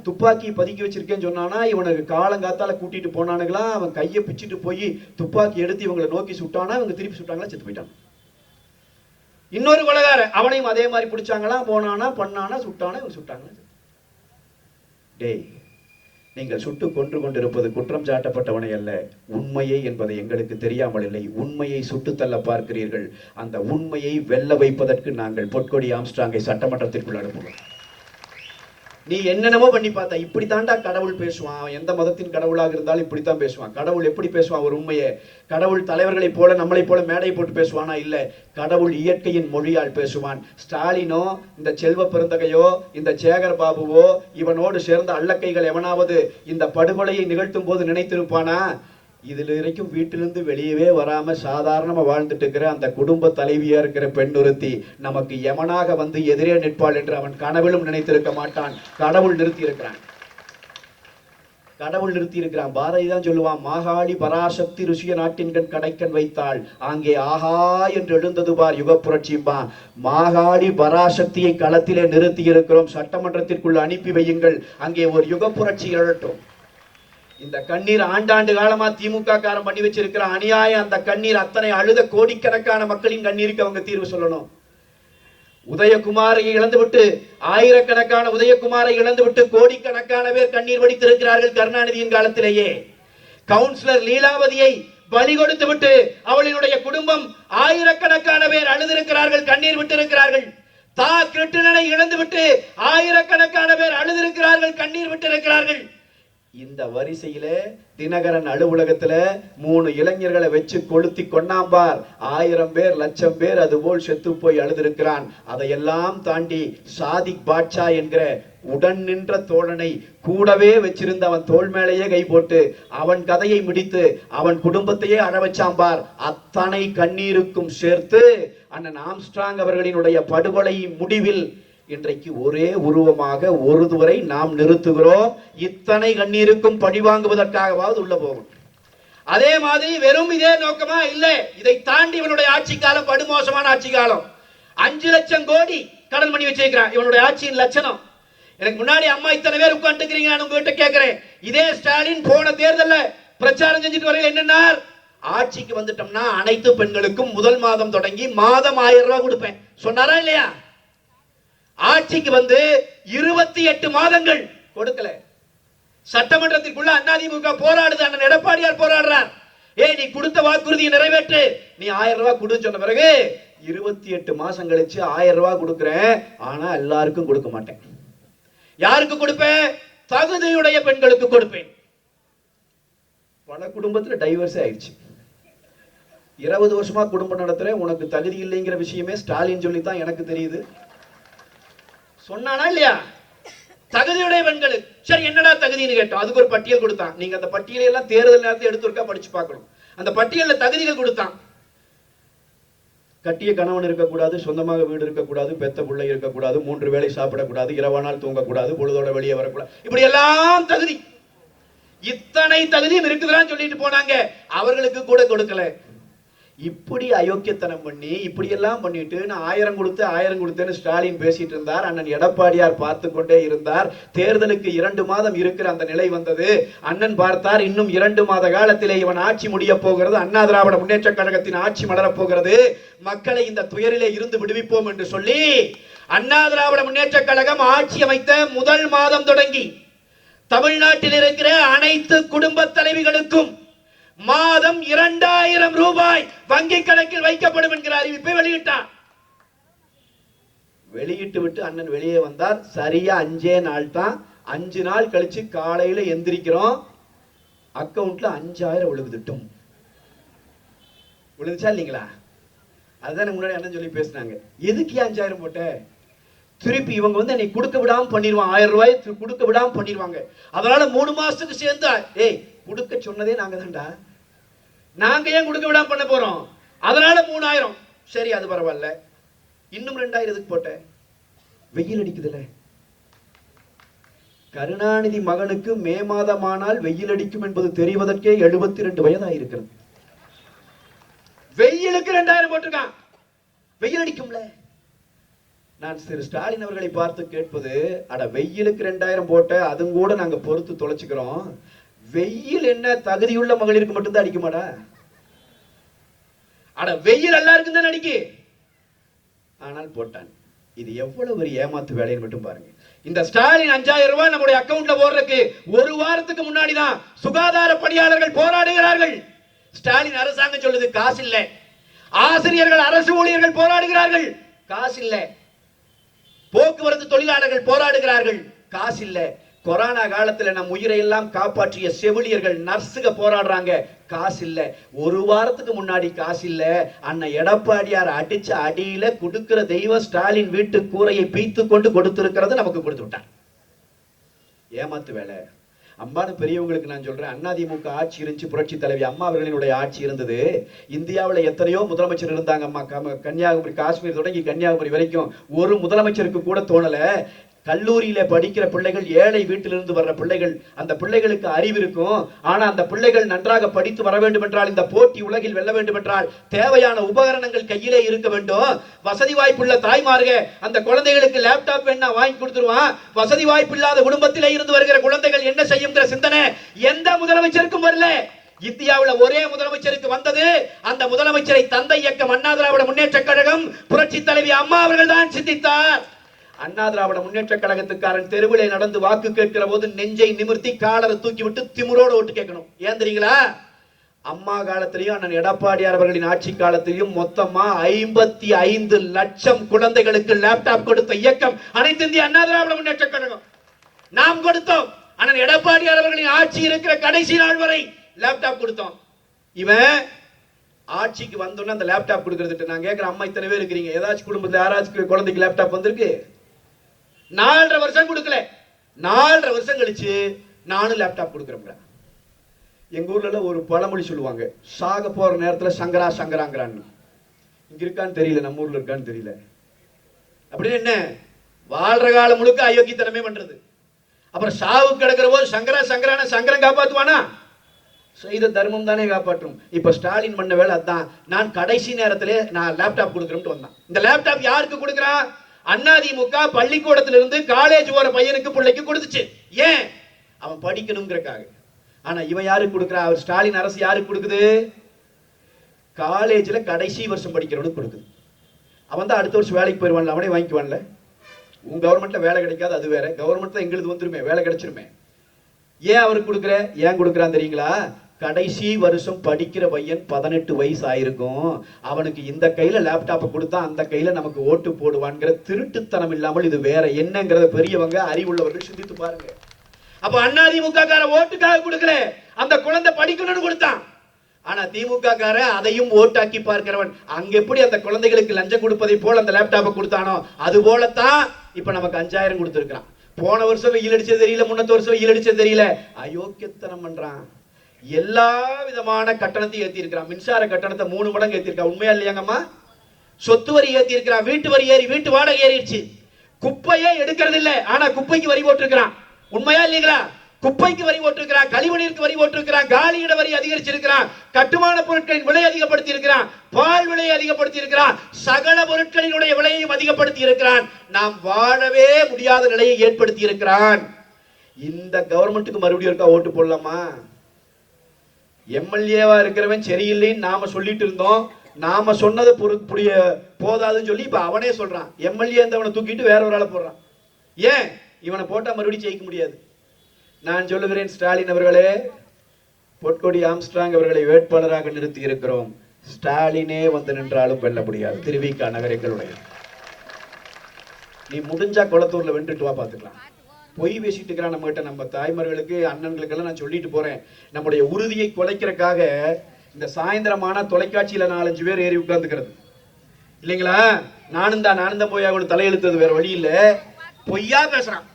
துப்பாக்கி பதுக்கி வச்சிருக்கேன்னு சொன்னானா. இவனுக்கு காலங்காத்தால கூட்டிட்டு போனானுங்களா, அவன் கையை பிச்சுட்டு போய் துப்பாக்கி எடுத்து இவங்களை நோக்கி சுட்டானா. இவங்க திருப்பி சுட்டாங்களா, செத்து போயிட்டான். இன்னொரு கொலகாரன், அவனையும் அதே மாதிரி பிடிச்சாங்களா, போனானா, பண்ணானா, சுட்டானா, இவங்க சுட்டாங்களா. டேய், நீங்கள் சுட்டு கொன்று கொண்டிருப்பது குற்றம் சாட்டப்பட்டவனை அல்ல, உண்மையை என்பதை எங்களுக்கு தெரியாமல் இல்லை. உண்மையை சுட்டு தள்ள பார்க்கிறீர்கள். அந்த உண்மையை வெல்ல வைப்பதற்கு நாங்கள் பொற்கொடி ஆம்ஸ்ட்ராங்கை சட்டமன்றத்திற்குள் அனுப்புவோம். நீ என்னென்னமோ பண்ணி பார்த்தா, இப்படி தாண்டா கடவுள் பேசுவான். எந்த மதத்தின் கடவுளாக இருந்தாலும் இப்படித்தான் பேசுவான். கடவுள் எப்படி பேசுவான்? ஒரு உண்மையை. கடவுள் தலைவர்களை போல நம்மளை போல மேடை போட்டு பேசுவானா? இல்ல, கடவுள் இயற்கையின் மொழியால் பேசுவான். ஸ்டாலினோ, இந்த செல்வ பெருந்தகையோ, இந்த சேகர் பாபுவோ, இவனோடு சேர்ந்த அல்லக்கைகள் எவனாவது இந்த படுகொலையை நிகழ்த்தும் போது நினைத்திருப்பானா? இதுல வரைக்கும் வீட்டிலிருந்து வெளியவே வராம சாதாரணமா வாழ்ந்துட்டு இருக்கிற அந்த குடும்ப தலைவியா இருக்கிற பெண் ஒருத்தி நமக்கு யமனாக வந்து எதிரே நிற்பாள் என்று அவன் கனவிலும் நினைத்திருக்க மாட்டான். கடவுள் நிறுத்தி இருக்கிறான். கடவுள் நிறுத்தி இருக்கிறான். பாரதி தான் சொல்லுவான், மாகாளி பராசக்தி ருஷிய நாட்டின்கண் கடைக்கன் வைத்தாள், அங்கே ஆஹா என்று எழுந்தது பார் யுக புரட்சியும்பா. மாகாளி பராசக்தியை களத்திலே நிறுத்தி இருக்கிறோம், சட்டமன்றத்திற்குள் அனுப்பி வையுங்கள், அங்கே ஒரு யுக புரட்சி எழட்டும். இந்த கண்ணீர் ஆண்டாண்டு காலமா திமுக காரம் பண்ணி வச்சிருக்கிற அநியாயம். அந்த கண்ணீர் அத்தனை அழுத கோடிக்கணக்கான மக்களின் கண்ணீருக்கு அவங்க தீர்வு சொல்லணும். உதயகுமாரை இழந்து விட்டு, ஆயிரக்கணக்கான உதயகுமாரை இழந்து விட்டு கோடிக்கணக்கான பேர் கண்ணீர் வடித்திருக்கிறார்கள் கருணாநிதியின் காலத்திலேயே. கவுன்சிலர் லீலாவதியை பலி கொடுத்து விட்டு அவளினுடைய குடும்பம் ஆயிரக்கணக்கான பேர் அழுதிருக்கிறார்கள், கண்ணீர் விட்டு இருக்கிறார்கள். தா கிருட்டிணனை இழந்து விட்டு ஆயிரக்கணக்கான பேர் அழுதிருக்கிறார்கள், கண்ணீர் விட்டு இருக்கிறார்கள். இந்த வரிசையில தினகரன் அலுவலகத்துல 3 இளைஞர்களை வச்சு கொளுத்தி கொண்டாம்பார். 1000 பேர், 1,00,000 பேர் அதுபோல் செத்து போய் அழுதிருக்கிறான். அதையெல்லாம் தாண்டி சாதிக் பாட்சா என்கிற உடன் நின்ற தோழனை கூடவே வச்சிருந்த அவன் தோள் மேலேயே கை போட்டு அவன் கதையை முடித்து அவன் குடும்பத்தையே அழ வச்சாம்பார். அத்தனை கண்ணீருக்கும் சேர்த்து அண்ணன் ஆம்ஸ்ட்ராங் அவர்களினுடைய படுகொலை முடிவில் இன்றைக்கு ஒரே உருவமாக ஒருவரை நாம் நிறுத்துகிறோம். இத்தனை கண்ணீருக்கும் பழிவாங்குவதற்காகவாவது உள்ள போகும். அதே மாதிரி வெறும் இதே நோக்கமா இல்ல, இதை தாண்டி இவனுடைய ஆட்சி காலம் படுமோசமான ஆட்சி காலம். 5 லட்சம் கோடி கடன் பண்ணி வச்சிருக்கிறான். இவனுடைய ஆட்சியின் லட்சணம். எனக்கு முன்னாடி அம்மா இத்தனை பேர் உட்காந்துக்கிறீங்க, நான் உங்ககிட்ட கேட்கிறேன், இதே ஸ்டாலின் போன தேர்தல்ல பிரச்சாரம் செஞ்சுட்டு வரையில் என்னன்னா, ஆட்சிக்கு வந்துட்டோம்னா அனைத்து பெண்களுக்கும் முதல் மாதம் தொடங்கி மாதம் 1000 ரூபாய் கொடுப்பேன் சொன்னாரா இல்லையா? ஆட்சிக்கு வந்து 28 மாதங்கள் கொடுக்கல. சட்டமன்றத்திற்குள்ள அதிமுக போராடுது, அண்ணன் எடப்பாடியார் போராடுறார். நீ கொடுத்த வாக்குறுதியை நிறைவேற்று, நீ 1000 ரூபாய் கொடுன்னு சொன்ன பிறகு 28 மாசம் கழிச்சு 1000 ரூபாய் கொடுக்கிறேன், ஆனா எல்லாருக்கும் கொடுக்க மாட்டேன். யாருக்கு கொடுப்பேன்? தகுதியுடைய பெண்களுக்கு கொடுப்பேன். பல குடும்பத்துல டைவர்ஸ் ஆயிடுச்சு. 20 வருஷமா குடும்பம் நடத்துறேன், உனக்கு தகுதி இல்லைங்கிற விஷயமே ஸ்டாலின் சொல்லித்தான் எனக்கு தெரியுது. சொன்னானா இல்லையா? தகுதியுடைய பெண்களுக்கு சரி என்னடா தகுதின்னு கேட்டோம். அதுக்கு ஒரு பட்டியல் கொடுத்தான். நீங்க அந்த பட்டியலை எல்லாம் தேர்தல் நேரத்தை எடுத்துருக்கா படிச்சு பார்க்கணும். அந்த பட்டியலில் தகுதிகள் கொடுத்தான். கட்டிய கணவன் இருக்கக்கூடாது, சொந்தமாக வீடு இருக்கக்கூடாது, பெத்த பிள்ளை இருக்கக்கூடாது, 3 வேளை சாப்பிடக்கூடாது, இரவானால் தூங்கக்கூடாது, பொழுதோட வெளியே வரக்கூடாது, இப்படி எல்லாம் தகுதி. இத்தனை தகுதியும் இருக்குதுன்னு சொல்லிட்டு போனாங்க. அவர்களுக்கு கூட கொடுக்கல. இப்படி அயோக்கியத்தனம் பண்ணி இப்படி எல்லாம் பண்ணிட்டு நான் 1000 கொடுத்தேன்னு ஸ்டாலின் பேசிட்டு இருந்தார். அண்ணன் எடப்பாடியார் பார்த்து கொண்டே இருந்தார். தேர்தலுக்கு 2 மாதம் இருக்கிற அந்த நிலை வந்தது. அண்ணன் பார்த்தார், இன்னும் 2 மாத காலத்திலே இவன் ஆட்சி முடிய போகிறது, அண்ணா திராவிட முன்னேற்ற கழகத்தின் ஆட்சி மலரப் போகிறது, மக்களை இந்த துயரிலே இருந்து விடுவிப்போம் என்று சொல்லி அண்ணா திராவிட முன்னேற்ற கழகம் ஆட்சி அமைத்த முதல் மாதம் தொடங்கி தமிழ்நாட்டில் இருக்கிற அனைத்து குடும்ப தலைவிகளுக்கும் மாதம் 2000 ரூபாய் வங்கி கணக்கில் வைக்கப்படும் என்கிற அறிவிப்பை வெளியிட்டார். வெளியிட்டு விட்டு அண்ணன் வெளியே வந்தார். சரியா 5 நாள் தான். 5 நாள் கழிச்சு காலையில எந்திரிக்கிறோம், அக்கவுண்ட்ல 5000 விழுந்துட்டும். விழுந்துச்சா இல்லைங்களா? அதுதான் முன்னாடி அண்ணன் சொல்லி பேசினாங்க. எதுக்கு 5000 போட்ட? திருப்பி இவங்க என்னை கொடுக்க விடாம பண்ணிடுவாங்க, 1000 ரூபாய் கொடுக்க விடாம பண்ணிடுவாங்க. அதனால 3 மாசத்துக்கு சேர்ந்து கொடுக்க சொன்னதே நாங்க தான்டா, நாங்க ஏன் கொடுக்க விடாம பண்ண போறோம், அதனால 3000. சரி அது பரவாயில்ல, இன்னும் 2000 எதுக்கு போட்ட? வெயில் அடிக்குதுல. கருணாநிதி மகனுக்கு மே மாதமானால் வெயில் அடிக்கும் என்பது தெரிவதற்கே 72 வயதாக இருக்கிறது. வெயிலுக்கு 2000 போட்டிருக்கான். வெயில் அடிக்கும்ல. நான் திரு ஸ்டாலின் அவர்களை பார்த்து கேட்பது, அட வெயிலுக்கு 2000 போட்ட, அதுவும் கூட நாங்க பொறுத்து தொலைச்சுக்கிறோம். வெயில் என்ன தகுதியுள்ள மகளிருக்கு மட்டும்தான் அடிக்குமாடா? அட வெயில் எல்லாருக்கும் தான் அடிக்கு. ஆனால் போட்டான். இது எவ்வளவு ஒரு ஏமாத்து வேலைன்னு மட்டும் பாருங்க. இந்த ஸ்டாலின் 5000 ரூபாய் நம்முடைய அக்கவுண்ட்ல போடுறதுக்கு 1 வாரத்துக்கு முன்னாடி தான் சுகாதார பணியாளர்கள் போராடுகிறார்கள். ஸ்டாலின் அரசாங்கம் சொல்லுது காசு இல்ல. ஆசிரியர்கள், அரசு ஊழியர்கள் போராடுகிறார்கள், காசு இல்ல. போக்குவரத்து தொழிலாளர்கள் போராடுகிறார்கள், காசு இல்ல. கொரோனா காலத்துல நம் உயிரை எல்லாம் காப்பாற்றிய செவிலியர்கள், நர்ஸுக போராடுறாங்க, காசு இல்ல. 1 வாரத்துக்கு முன்னாடி காசு இல்ல. அண்ணன் எடப்பாடியார் அடிச்ச அடியில கொடுக்கிற தெய்வம் ஸ்டாலின் வீட்டு கூரையை பீத்து கொண்டு கொடுத்திருக்கிறது நமக்கு கொடுத்து விட்டான். ஏமாத்து வேலை. அம்பானு பெரியவங்களுக்கு நான் சொல்றேன், அதிமுக ஆட்சி இருந்துச்சு, புரட்சி தலைவி அம்மா அவர்களினுடைய ஆட்சி இருந்தது. இந்தியாவில் எத்தனையோ முதலமைச்சர் இருந்தாங்க. அம்மா கன்னியாகுமரி, காஷ்மீர் தொடங்கி கன்னியாகுமரி வரைக்கும் ஒரு முதலமைச்சருக்கு கூட தோணல கல்லூரியில படிக்கிற பிள்ளைகள், ஏழை வீட்டிலிருந்து வர்ற பிள்ளைகள், அந்த பிள்ளைகளுக்கு அறிவு இருக்கும். ஆனா அந்த பிள்ளைகள் நன்றாக படித்து வர வேண்டும் என்றால், இந்த போட்டி உலகில் வெல்ல வேண்டும் என்றால் தேவையான உபகரணங்கள் கையிலே இருக்க வேண்டும். வசதி வாய்ப்புள்ள தாய்மார்கள் அந்த குழந்தைகளுக்கு லேப்டாப் வேணா வாங்கி கொடுத்துருவான். வசதி வாய்ப்பு இல்லாத குடும்பத்திலே இருந்து வருகிற குழந்தைகள் என்ன செய்யுங்கிற சிந்தனை எந்த முதலமைச்சருக்கும் வரல. இந்தியாவில் ஒரே முதலமைச்சருக்கு வந்தது. அந்த முதலமைச்சரை தந்தை இயக்கம் அண்ணா திராவிட முன்னேற்ற கழகம், புரட்சி தலைவி அம்மா அவர்கள் தான் சிந்தித்தார். அண்ணா திராவிட முன்னேற்ற கழகத்துக்காரன் தெருவிலே நடந்து வாக்கு கேட்கிற போது நெஞ்சை நிமிர்த்தி காலரை தூக்கி விட்டு திமிரோட ஓட்டு கேட்கணும். ஏன் தெரியுங்களா? அம்மா காலத்திலையும் அண்ணன் எடப்பாடியார் அவர்களின் ஆட்சி காலத்திலையும் மொத்தமா 55 லட்சம் குழந்தைகளுக்கு லேப்டாப் கொடுத்த இயக்கம் அனைத்து இந்திய அண்ணா திராவிட முன்னேற்ற கழகம். நாம் கொடுத்தோம். அண்ணன் எடப்பாடியார் அவர்களின் ஆட்சி இருக்கிற கடைசி நாள் வரை லேப்டாப் கொடுத்தோம். இவன் ஆட்சிக்கு வந்தோன்னு அந்த லேப்டாப் கொடுக்கறதுட்டு நான் கேட்கிறேன், அம்மா இத்தனை பேர் இருக்கிறீங்க, ஏதாச்சும் குடும்பத்தில் யாராச்சும் குழந்தைக்கு லேப்டாப் வந்திருக்கு? 4.5 வருஷம் கொடுக்கல. 4.5 வருஷம் கழிச்சு நானும் லேப்டாப் கொடுக்குறேன். எங்க ஊர்ல ஒரு பழமொழி சொல்லுவாங்க, சாக போற நேரத்துல சங்கரா சங்கராங்கிறான்னு. இங்க இருக்கான்னு தெரியல, நம்ம ஊர்ல இருக்கான்னு தெரியல. அப்படின்னு என்ன, வாழ்ற காலம் முழுக்க அயோக்கியத்தனமே பண்றது. அப்புறம் சாவு கிடக்கிற போது சங்கரா சங்கரான சங்கரன் காப்பாத்துவானா? செய்த தர்மம் தானே காப்பாற்றும். இப்ப ஸ்டாலின் பண்ண வேலை அதான். நான் கடைசி நேரத்திலே நான் லேப்டாப் கொடுக்குறேன் வந்தான். இந்த லேப்டாப் யாருக்கு கொடுக்குறான்? அதிமுக பள்ளிக்கூடத்திலிருந்து காலேஜ் போற பையனுக்கு பிள்ளைக்கு கொடுத்துச்சு. ஏன்? அவன் படிக்கணுங்கிறக்காக. ஆனா இவன் யாருக்கு கொடுக்குறா? அவர் ஸ்டாலின் அரசு யாருக்கு கொடுக்குது? காலேஜ்ல கடைசி வருஷம் படிக்கிறவனுக்கு கொடுக்குது. அவன் தான் அடுத்த வருஷம் வேலைக்கு போயிடுவான்ல, அவனே வாங்கிக்குவான்ல. உங்க கவர்மெண்ட்ல வேலை கிடைக்காது, அது வேற. கவர்மெண்ட்ல எங்களுக்கு வந்துருமே, வேலை கிடைச்சிருமே. ஏன் அவருக்கு கொடுக்குற? ஏன் கொடுக்குறான் தெரியுங்களா? கடைசி வருஷம் படிக்கிற பையன் 18 வயசு ஆயிருக்கும், அவனுக்கு இந்த கையில லேப்டாப்பை கொடுத்தா அந்த கையில நமக்கு ஓட்டு போடுவான்ங்கிற திருட்டுத்தனம் இல்லாமல் இது வேற என்னங்கிறத பெரியவங்க அறிவுள்ளவர்கள் சிந்தித்து பாருங்க. அப்ப அதிமுக கார ஓட்டுக்காக கொடுக்கல, அந்த குழந்தை படிக்கணும்னு கொடுத்தான். ஆனா திமுக கார அதையும் ஓட்டாக்கி பார்க்கிறவன். அங்க எப்படி அந்த குழந்தைகளுக்கு லஞ்சம் கொடுப்பதை போல அந்த லேப்டாப்பை கொடுத்தானோ அது போலத்தான் இப்ப நமக்கு 5000 கொடுத்திருக்கான். போன வருஷம் வெயில் அடிச்சது தெரியல, முன்னத்து வருஷம் வெயில் அடிச்சது தெரியல, அயோக்கியத்தனம் பண்றான். எல்லா விதமான கட்டணத்தையும் ஏத்தி இருக்கிறான். மின்சார கட்டணத்தை 3 மடங்கு ஏத்தி இருக்கான். உண்மையா இல்லையாங்கம்மா? சொத்து வரி ஏத்தி இருக்கிறான், வீட்டு வரி ஏறி, வீட்டு வாடகை ஏறிடுச்சு. குப்பையே எடுக்கிறது இல்ல, ஆனா குப்பைக்கு வரி போட்டிருக்கிறான். உண்மையா இல்லைங்களா? குப்பைக்கு வரி போட்டிருக்கிறான், கழிவுநீருக்கு வரி போட்டிருக்கிறான், காலியிட வரி அதிகரிச்சிருக்கிறான், கட்டுமான பொருட்களின் விலை அதிகப்படுத்தி இருக்கிறான், பால் விலையை அதிகப்படுத்தி இருக்கிறான், சகல பொருட்களினுடைய விலையையும் அதிகப்படுத்தி இருக்கிறான். நாம் வாழவே முடியாத நிலையை ஏற்படுத்தி இருக்கிறான். இந்த கவர்மெண்ட்டுக்கு மறுபடியும் இருக்கா ஓட்டு போடலாமா? எம்எல்ஏவா இருக்கிறவன் சரியில்லைன்னு நாம சொல்லிட்டு இருந்தோம். நாம சொன்னது புரிய போதாதுன்னு சொல்லி இப்ப அவனே சொல்றான். எம்எல்ஏ அவனை தூக்கிட்டு வேற ஒரு ஆளை போடுறான். ஏன்? இவனை போட்டா மறுபடியும் ஜெயிக்க முடியாது. நான் சொல்லுகிறேன், ஸ்டாலின் அவர்களே, பொற்கொடி ஆம்ஸ்ட்ராங் அவர்களை வேட்பாளராக நிறுத்தி இருக்கிறோம். ஸ்டாலினே வந்து நின்றாலும் வெல்ல முடியாது. திருவிக நகர் எங்களுடைய. நீ முடிஞ்சா குளத்தூர்ல வென்றுட்டு வா, பாத்துக்கலாம். பொய் பேசிட்டு இருக்கிறான் நம்ம கிட்ட. நம்ம தாய்மார்களுக்கு அண்ணன்களுக்கு எல்லாம் நான் சொல்லிட்டு போறேன், நம்முடைய உறுதியை குலைக்கிறதுக்காக இந்த சாயந்தரமான தொலைக்காட்சியில 4-5 பேர் ஏறி உட்கார்ந்துக்கிறது இல்லைங்களா? நானும் தான் போய் அவனு தலையெழுத்தது, வேற வழி இல்ல. பொய்யா பேசுறான்.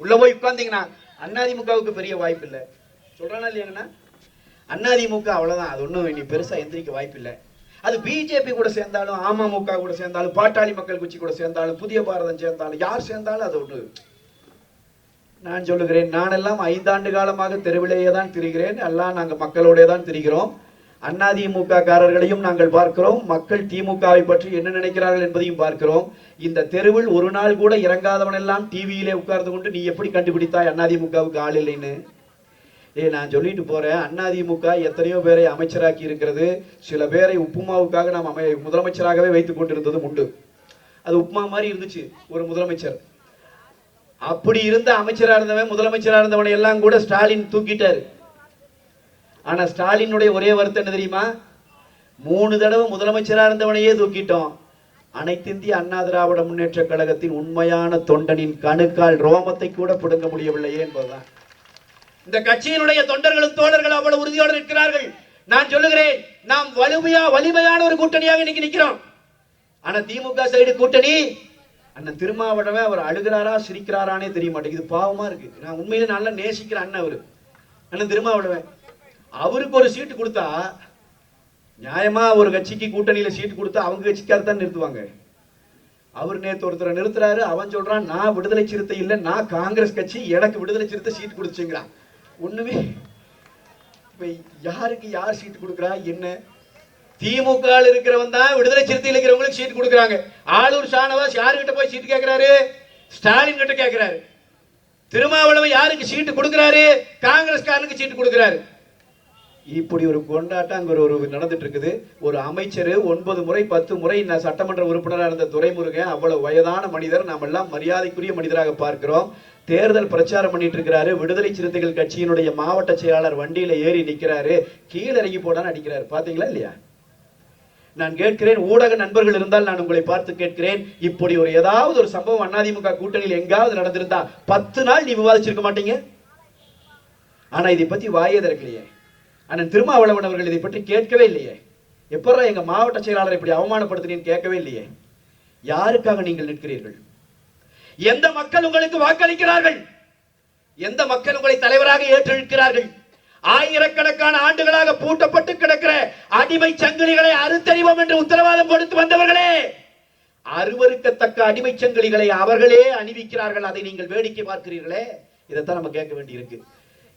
உள்ள போய் உட்கார்ந்தீங்கன்னா அதிமுகவுக்கு பெரிய வாய்ப்பு இல்லை சொல்றானா இல்லையாங்கண்ணா? அதிமுக அவ்வளவுதான், அது ஒண்ணும் நீ பெருசா எந்திரிக்க வாய்ப்பு இல்லை. அது பிஜேபி கூட சேர்ந்தாலும், அமமுக கூட சேர்ந்தாலும், பாட்டாளி மக்கள் கட்சி கூட சேர்ந்தாலும், புதிய பாரதம் சேர்ந்தாலும், யார் சேர்ந்தாலும் அது ஒண்ணு. நான் சொல்லுகிறேன், நானெல்லாம் 5 ஆண்டு காலமாக தெருவிலேயே தான் திரிகிறேன். எல்லாம் நாங்க மக்களோட தான் திரிகிறோம். அதிமுக காரர்களையும் நாங்கள் பார்க்கிறோம். மக்கள் திமுகவை பற்றி என்ன நினைக்கிறார்கள் என்பதையும் பார்க்கிறோம். இந்த தெருவில் ஒரு நாள் கூட இறங்காதவன் எல்லாம் டிவியிலே உட்கார்ந்து கொண்டு நீ எப்படி கண்டுபிடித்தாய் அதிமுகவுக்கு ஆள் இல்லைன்னு? நான் சொல்லிட்டு போறேன், அதிமுக எத்தனையோ பேரை அமைச்சராக்கி இருக்கிறது. சில பேரை உப்புமாவுக்காக நாம் முதலமைச்சராகவே வைத்துக் கொண்டிருந்ததும் உண்டு. அது உப்புமா மாதிரி இருந்துச்சு ஒரு முதலமைச்சர். அப்படி இருந்த அமைச்சரா இருந்தவன், முதலமைச்சரா இருந்தவனை எல்லாம் கூட ஸ்டாலின் தூக்கிட்டாரு. ஆனா ஸ்டாலினுடைய ஒரே வருத்தம் என்ன தெரியுமா? 3 தடவை முதலமைச்சரா இருந்தவனையே தூக்கிட்டோம். அனைத்து இந்திய அண்ணா திராவிட முன்னேற்ற கழகத்தின் உண்மையான தொண்டனின் கணுக்கால் ரோமத்தை கூட பிடுங்க முடியவில்லையே என்பதுதான். இந்த கட்சியினுடைய தொண்டர்களும் தோழர்கள் அவ்வளவு உறுதியோடு இருக்கிறார்கள். நான் சொல்லுகிறேன், நாம் வலிமையான ஒரு கூட்டணியாக இன்னைக்கு நிக்கிறோம். ஆனா திமுக சைடு கூட்டணி அண்ணன் திருமாவளவன் அவர் அழுகிறாரா சிரிக்கிறாரானே தெரிய மாட்டேங்குது. பாவமா இருக்கு. நான் உண்மையில நல்லா நேசிக்கிற அண்ணன் அவரு, அண்ணன் திருமாவளவன். அவருக்கு ஒரு சீட்டு கொடுத்தா, நியாயமா ஒரு கட்சிக்கு கூட்டணியில சீட்டு கொடுத்தா அவங்க கட்சிக்கார தான் நிறுத்துவாங்க. அவர் நேத்து ஒருத்தரை நிறுத்துறாரு. அவன் சொல்றான், நான் விடுதலை சிறுத்தை இல்ல, நான் காங்கிரஸ் கட்சி, எனக்கு விடுதலை சிறுத்தை சீட்டு கொடுத்துங்கிறான். ஒண்ணுமே யாருக்கு யார் சீட்டு கொடுக்குறா என்ன? திமுக இருக்கிறவன் தான் விடுதலை சிறுத்தையில் இருக்கிறவங்களுக்கு சீட்டு கொடுக்குறாங்க. ஆளூர் ஷானவாஸ் யாருக்கிட்ட போய் சீட்டு கேட்கிறாரு? ஸ்டாலின் கிட்ட கேட்கிறாரு. திருமாவளவன் யாருக்கு சீட்டு கொடுக்கிறாரு? காங்கிரஸ்காரனுக்கு சீட்டு கொடுக்கிறாரு. இப்படி ஒரு கொண்டாட்டம் அங்க ஒரு நடந்துட்டு இருக்குது. ஒரு அமைச்சர் 9 முறை 10 முறை சட்டமன்ற உறுப்பினராக இருந்த துரைமுருகன், அவ்வளவு வயதான மனிதர், நாம் எல்லாம் மரியாதைக்குரிய மனிதராக பார்க்கிறோம். தேர்தல் பிரச்சாரம் பண்ணிட்டு இருக்கிறாரு. விடுதலை சிறுத்தைகள் கட்சியினுடைய மாவட்ட செயலாளர் வண்டியில ஏறி நிக்கிறாரு, கீழே இறங்கி போடான்னு அடிக்கிறாரு. பாத்தீங்களா இல்லையா? நான் கேட்கிறேன், ஊடக நண்பர்கள் இருந்தால் நான் உங்களை பார்த்து கேட்கிறேன், இப்படி ஒரு ஏதாவது ஒரு சம்பவம் அதிமுக கூட்டணியில் எங்காவது நடந்திருந்தா 10 நாள் நீ விவாதிச்சிருக்க மாட்டீங்க. ஆனா இதை பத்தி வாயே திறக்கலையே. அண்ணன் திருமாவளவன் அவர்கள் இதை பற்றி கேட்கவே இல்லையே. எப்பறா எங்க மாவட்ட செயலாளர் இப்படி அவமானப்படுத்தினீன்னு கேட்கவே இல்லையே. யாருக்காக நீங்கள் நிற்கிறீர்கள்? எந்த மக்கள் உங்களுக்கு வாக்களிக்கிறார்கள்? எந்த மக்கள் உங்களை தலைவராக ஏற்றிருக்கிறார்கள்? ஆயிரக்கணக்கான ஆண்டுகளாக பூட்டப்பட்டு கிடக்கிற அடிமை சங்கிலிகளை அறுத்தறிவோம் என்று உத்தரவாதம் கொடுத்து வந்தவர்களே, அருவருக்கத்தக்க அடிமை சங்கிலிகளை அவர்களே அணிவிக்கிறார்கள். அதை நீங்கள் வேடிக்கை பார்க்கிறீர்களே. இதைத்தான் நம்ம கேட்க வேண்டி இருக்கு.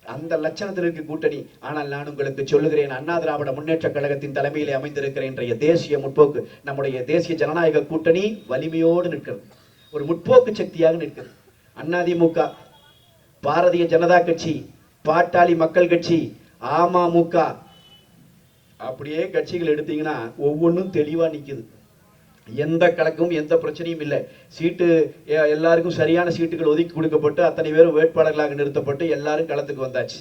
அந்த லட்சணத்தில் இருக்கு கூட்டணி. ஆனால் நான் உங்களுக்கு சொல்லுகிறேன், அண்ணா திராவிட முன்னேற்ற கழகத்தின் தலைமையிலே அமைந்திருக்கிற இன்றைய தேசிய முற்போக்கு, நம்முடைய தேசிய ஜனநாயக கூட்டணி வலிமையோடு நிற்கிறது. ஒரு முற்போக்கு சக்தியாக நிற்கிறது. அதிமுக, பாரதிய ஜனதா கட்சி, பாட்டாளி மக்கள் கட்சி, அமமுக, அப்படியே கட்சிகள் எடுத்தீங்கன்னா ஒவ்வொன்றும் தெளிவா நிக்குது. எந்த கலக்கும் எந்த பிரச்சனையும் இல்லை. சீட்டு எல்லாருக்கும் சரியான சீட்டுகள் ஒதுக்கி கொடுக்கப்பட்டு அத்தனை பேரும் வேட்பாளர்களாக நிறுத்தப்பட்டு எல்லாரும் களத்துக்கு வந்தாச்சு.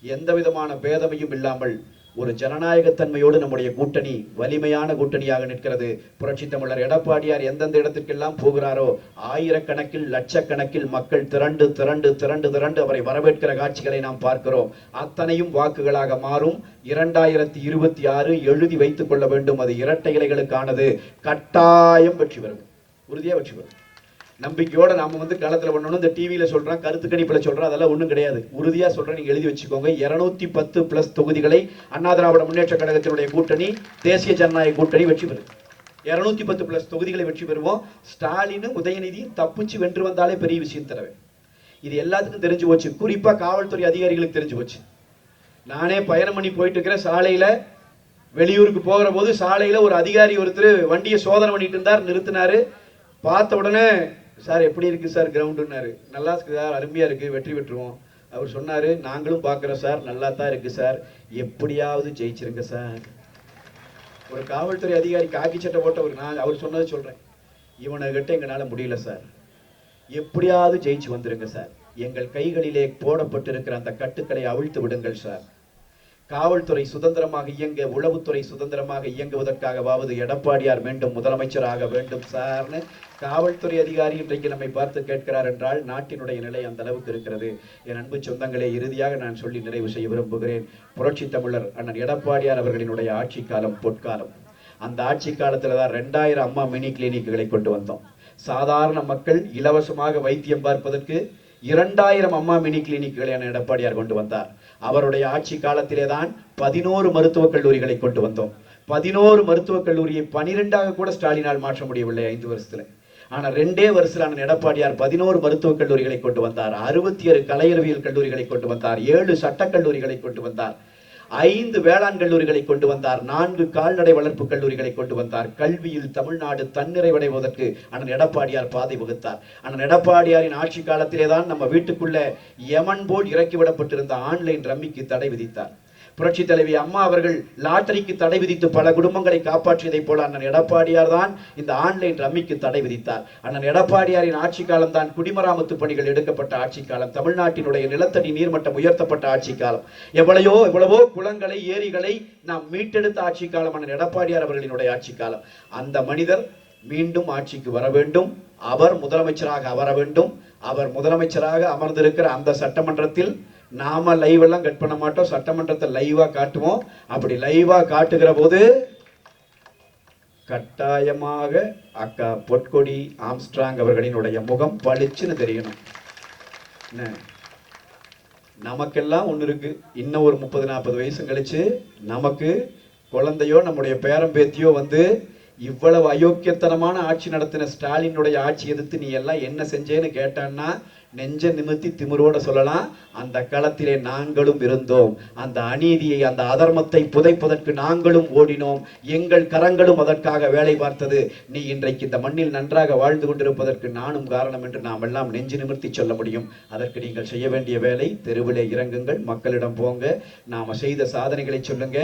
எந்த விதமான பேதமையும் இல்லாமல் ஒரு ஜனநாயகத்தன்மையோடு நம்முடைய கூட்டணி வலிமையான கூட்டணியாக நிற்கிறது. புரட்சி தமிழர் எடப்பாடியார் எந்தெந்த இடத்திற்கெல்லாம் போகிறாரோ ஆயிரக்கணக்கில் லட்சக்கணக்கில் மக்கள் திரண்டு திரண்டு திரண்டு திரண்டு அவரை வரவேற்கிற காட்சிகளை நாம் பார்க்கிறோம். அத்தனையும் வாக்குகளாக மாறும். 2026 எழுதி வைத்துக் கொள்ள வேண்டும். அது இரட்டை இலைகளுக்கானது. கட்டாயம் வெற்றி பெறும். உறுதியா வெற்றி பெறும். நம்பிக்கையோட நாம களத்துல பண்ணணும். இந்த டிவியில சொல்றான், கருத்து கணிப்புல சொல்றான், அதெல்லாம் ஒண்ணும் கிடையாது. உறுதியா சொல்றேன், நீங்க எழுதி வச்சுக்கோங்க. 210 தொகுதிகளை அண்ணா திராவிட முன்னேற்ற கழகத்தினுடைய கூட்டணி, தேசிய ஜனநாயக கூட்டணி வெற்றி பெறும். 210 தொகுதிகளை வெற்றி பெறுவோம். ஸ்டாலினும் உதயநிதியும் தப்பிச்சு வென்று வந்தாலே பெரிய விஷயம் தரவே. இது எல்லாத்துக்கும் தெரிஞ்சு போச்சு. குறிப்பா காவல்துறை அதிகாரிகளுக்கு தெரிஞ்சு போச்சு. நானே பயணம் பண்ணி போயிட்டு இருக்கிற சாலையில, வெளியூருக்கு போகிற போது சாலையில ஒரு அதிகாரி ஒருத்தர் வண்டியை சோதனை பண்ணிட்டு இருந்தார். நிறுத்தினாரு. பார்த்த உடனே, சார் எப்படி இருக்கு சார் கிரவுண்டுன்னாரு. நல்லா இருக்கு சார், அருமையா இருக்கு, வெற்றி பெற்றுவோம். அவர் சொன்னாரு, நாங்களும் பார்க்குறோம் சார், நல்லா தான் இருக்கு சார், எப்படியாவது ஜெயிச்சிருங்க சார். ஒரு காவல்துறை அதிகாரி காக்கி சட்டை போட்ட அவர் சொன்னதை சொல்றேன். இவனுக்கிட்ட எங்களால முடியல சார், எப்படியாவது ஜெயிச்சு வந்துருங்க சார். எங்கள் கைகளிலே போடப்பட்டிருக்கிற அந்த கட்டுக்களை அவிழ்த்து விடுங்கள் சார். காவல்துறை சுதந்திரமாக இயங்க, உளவுத்துறை சுதந்திரமாக இயங்குவதற்காகவாவது எடப்பாடியார் மீண்டும் முதலமைச்சராக வேண்டும் சார்னு காவல்துறை அதிகாரி இன்றைக்கு நம்மை பார்த்து கேட்கிறார் என்றால் நாட்டினுடைய நிலை அந்த அளவுக்கு இருக்கிறது. என் அன்பு சொந்தங்களே, இறுதியாக நான் சொல்லி நிறைவு செய்ய விரும்புகிறேன். புரட்சி தமிழர் அண்ணன் எடப்பாடியார் அவர்களினுடைய ஆட்சி காலம் பொற்காலம். அந்த ஆட்சி காலத்துல தான் 2000 அம்மா மினி கிளினிக்குகளை கொண்டு வந்தோம். சாதாரண மக்கள் இலவசமாக வைத்தியம் பார்ப்பதற்கு 2000 அம்மா மினி கிளினிக்குகளை எடப்பாடியார் கொண்டு வந்தார். அவருடைய ஆட்சி காலத்திலே தான் 11 மருத்துவக் கல்லூரிகளை கொண்டு வந்தோம். 11 மருத்துவக் கல்லூரியை 12ஆக கூட ஸ்டாலினால் மாற்ற முடியவில்லை 5 வருஷத்துல. ஆனா 2 வருஷத்துல எடப்பாடியார் 11 மருத்துவக் கல்லூரிகளை கொண்டு வந்தார். 67 கலையறிவியல் கல்லூரிகளை கொண்டு வந்தார். 7 சட்டக் கல்லூரிகளை கொண்டு வந்தார். 5 வேளாண் கல்லூரிகளை கொண்டு வந்தார். 4 கால்நடை வளர்ப்பு கல்லூரிகளை கொண்டு வந்தார். கல்வியில் தமிழ்நாடு தன்னிறைவடைவதற்கு அண்ணன் எடப்பாடியார் பாதை வகுத்தார். அண்ணன் எடப்பாடியாரின் ஆட்சி காலத்திலே தான் நம்ம வீட்டுக்குள்ள யமன் போல் இறக்கிவிடப்பட்டிருந்த ஆன்லைன் ரம்மிக்கு தடை விதித்தார். புரட்சி தலைவி அம்மா அவர்கள் லாட்டரிக்கு தடை விதித்து பல குடும்பங்களை காப்பாற்றியதை போல அண்ணன் எடப்பாடியார் தான் இந்த ஆன்லைன் ரம்மிக்கு தடை விதித்தார். அண்ணன் எடப்பாடியாரின் ஆட்சி காலம் தான் குடிமராமத்து பணிகள் எடுக்கப்பட்ட ஆட்சி காலம். தமிழ்நாட்டினுடைய நிலத்தடி நீர்மட்டம் உயர்த்தப்பட்ட ஆட்சி காலம். எவ்வளவோ குளங்களை, ஏரிகளை நாம் மீட்டெடுத்த ஆட்சி காலம் அண்ணன் எடப்பாடியார் அவர்களினுடைய ஆட்சி காலம். அந்த மனிதர் மீண்டும் ஆட்சிக்கு வர வேண்டும். அவர் முதலமைச்சராக வர வேண்டும். அவர் முதலமைச்சராக அமர்ந்திருக்கிற அந்த சட்டமன்றத்தில் நாம லைவ் எல்லாம் கட் பண்ண மாட்டோம். சட்டமன்றத்தை லைவா காட்டுவோம். அப்படி லைவா காட்டுகிற போது கட்டாயமாக அக்கா பொற்கொடி ஆம்ஸ்ட்ராங் அவர்களினுடைய முகம் பளிச்சுன்னு தெரியணும். நமக்கெல்லாம் ஒண்ணு இருக்கு. இன்னும் ஒரு 30-40 வயசு கழிச்சு நமக்கு குழந்தையோ நம்முடைய பேரம்பேத்தியோ வந்து இவ்வளவு அயோக்கியத்தனமான ஆட்சி நடத்தின ஸ்டாலினுடைய ஆட்சி எதிர்த்து நீ எல்லாம் என்ன செஞ்சேன்னு கேட்டான்னா நெஞ்ச நிமித்தி திமிரோட சொல்லலாம், அந்த களத்திலே நாங்களும் இருந்தோம். அந்த அநீதியை, அந்த அதர்மத்தை புதைப்பதற்கு நாங்களும் ஓடினோம். எங்கள் கரங்களும் அதற்காக வேலை பார்த்தது. நீ இன்றைக்கு இந்த மண்ணில் நன்றாக வாழ்ந்து கொண்டிருப்பதற்கு நானும் காரணம் என்று நாம் எல்லாம் நெஞ்சு நிமிர்த்தி சொல்ல முடியும். அதற்கு நீங்கள் செய்ய வேண்டிய வேலை, தெருவிலே இறங்குங்கள், மக்களிடம் போங்க, நாம செய்த சாதனைகளை சொல்லுங்க,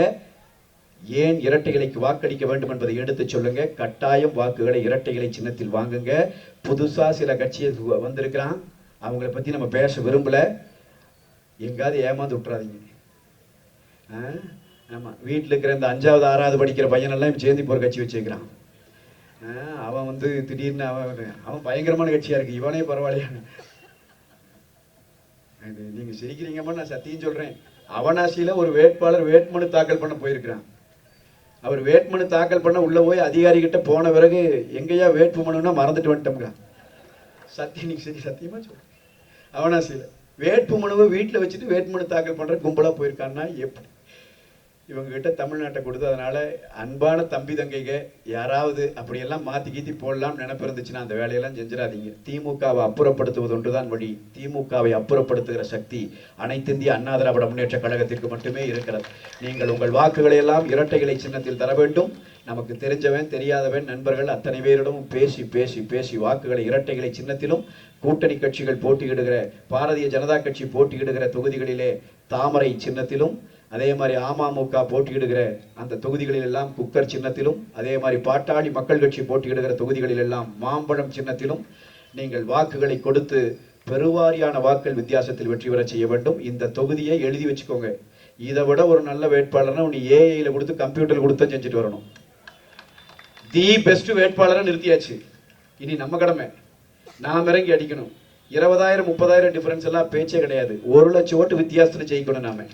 ஏன் இரட்டை இலைக்கு வாக்களிக்க வேண்டும் என்பதை எடுத்து சொல்லுங்க. கட்டாயம் வாக்குகளை இரட்டை இலை சின்னத்தில் வாங்குங்க. புதுசா சில கட்சியை வந்திருக்கிறான், அவங்கள பத்தி நம்ம பேச விரும்பல. எங்காவது ஏமாந்து விட்டுறாதீங்க. ஆமா, வீட்டில் இருக்கிற இந்த 5வது 6வது படிக்கிற பையனெல்லாம் சேர்ந்து இப்போ ஒரு கட்சி வச்சுக்கிறான். அவன் வந்து திடீர்னு அவன் பயங்கரமான கட்சியா இருக்கு, இவனே பரவாயில்லையா. நீங்க சிரிக்கிறீங்கம்மா, நான் சத்தியம் சொல்றேன். அவனாசியில ஒரு வேட்பாளர் வேட்புமனு தாக்கல் பண்ண போயிருக்கிறான். அவர் வேட்புமனு தாக்கல் பண்ண உள்ள போய் அதிகாரி கிட்ட போன பிறகு எங்கேயா வேட்புமனுன்னா மறந்துட்டு வந்துட்டோம்ங்க. சத்தியம், நீங்க சரி சத்தியமா சொல்றேன். அவனாசியில வேட்புமனுவை வீட்டில் வச்சுட்டு வேட்புமனு தாக்கல் பண்ற கும்பலா போயிருக்கான்னா எப்படி? இவங்க கிட்ட தமிழ்நாட்டை கொடுத்து, அதனால அன்பான தம்பி தங்கைங்க யாராவது அப்படியெல்லாம் மாத்தி கீத்தி போடலாம் நினைப்பு இருந்துச்சுன்னா அந்த வேலையெல்லாம் செஞ்சிடாதீங்க. திமுகவை அப்புறப்படுத்துவது ஒன்றுதான் வழி. திமுகவை அப்புறப்படுத்துகிற சக்தி அனைத்து இந்திய அண்ணா திராவிட முன்னேற்ற கழகத்திற்கு மட்டுமே இருக்கிறது. நீங்கள் உங்கள் வாக்குகளை எல்லாம் இரட்டை இலை சின்னத்தில் தர வேண்டும். நமக்கு தெரிஞ்சவன் தெரியாதவன் நண்பர்கள் அத்தனை பேரிடமும் பேசி பேசி பேசி வாக்குகளை இரட்டை இலை சின்னத்திலும், கூட்டணி கட்சிகள் போட்டியிடுகிற பாரதிய ஜனதா கட்சி போட்டியிடுகிற தொகுதிகளிலே தாமரை சின்னத்திலும், அதே மாதிரி அமமுக போட்டியிடுகிற அந்த தொகுதிகளில் எல்லாம் குக்கர் சின்னத்திலும், அதே மாதிரி பாட்டாளி மக்கள் கட்சி போட்டியிடுகிற தொகுதிகளில் எல்லாம் மாம்பழம் சின்னத்திலும் நீங்கள் வாக்குகளை கொடுத்து பெருவாரியான வாக்கள் வித்தியாசத்தில் வெற்றி பெற செய்ய வேண்டும். இந்த தொகுதியை எழுதி வச்சுக்கோங்க. இதை விட ஒரு நல்ல வேட்பாளர்னா நீ ஏஐல கொடுத்து கம்ப்யூட்டர்ல கொடுத்து செஞ்சுட்டு வரணும். தி பெஸ்ட் வேட்பாளரை நிறுத்தியாச்சு. இனி நம்ம கடமை நாம் இறங்கி அடிக்கணும். 20,000 30,000 டிஃபரன்ஸ் எல்லாம் பேச்சே கிடையாது. 1 லட்சம் ஓட்டு வித்தியாசத்துல ஜெயிக்கணும். நாம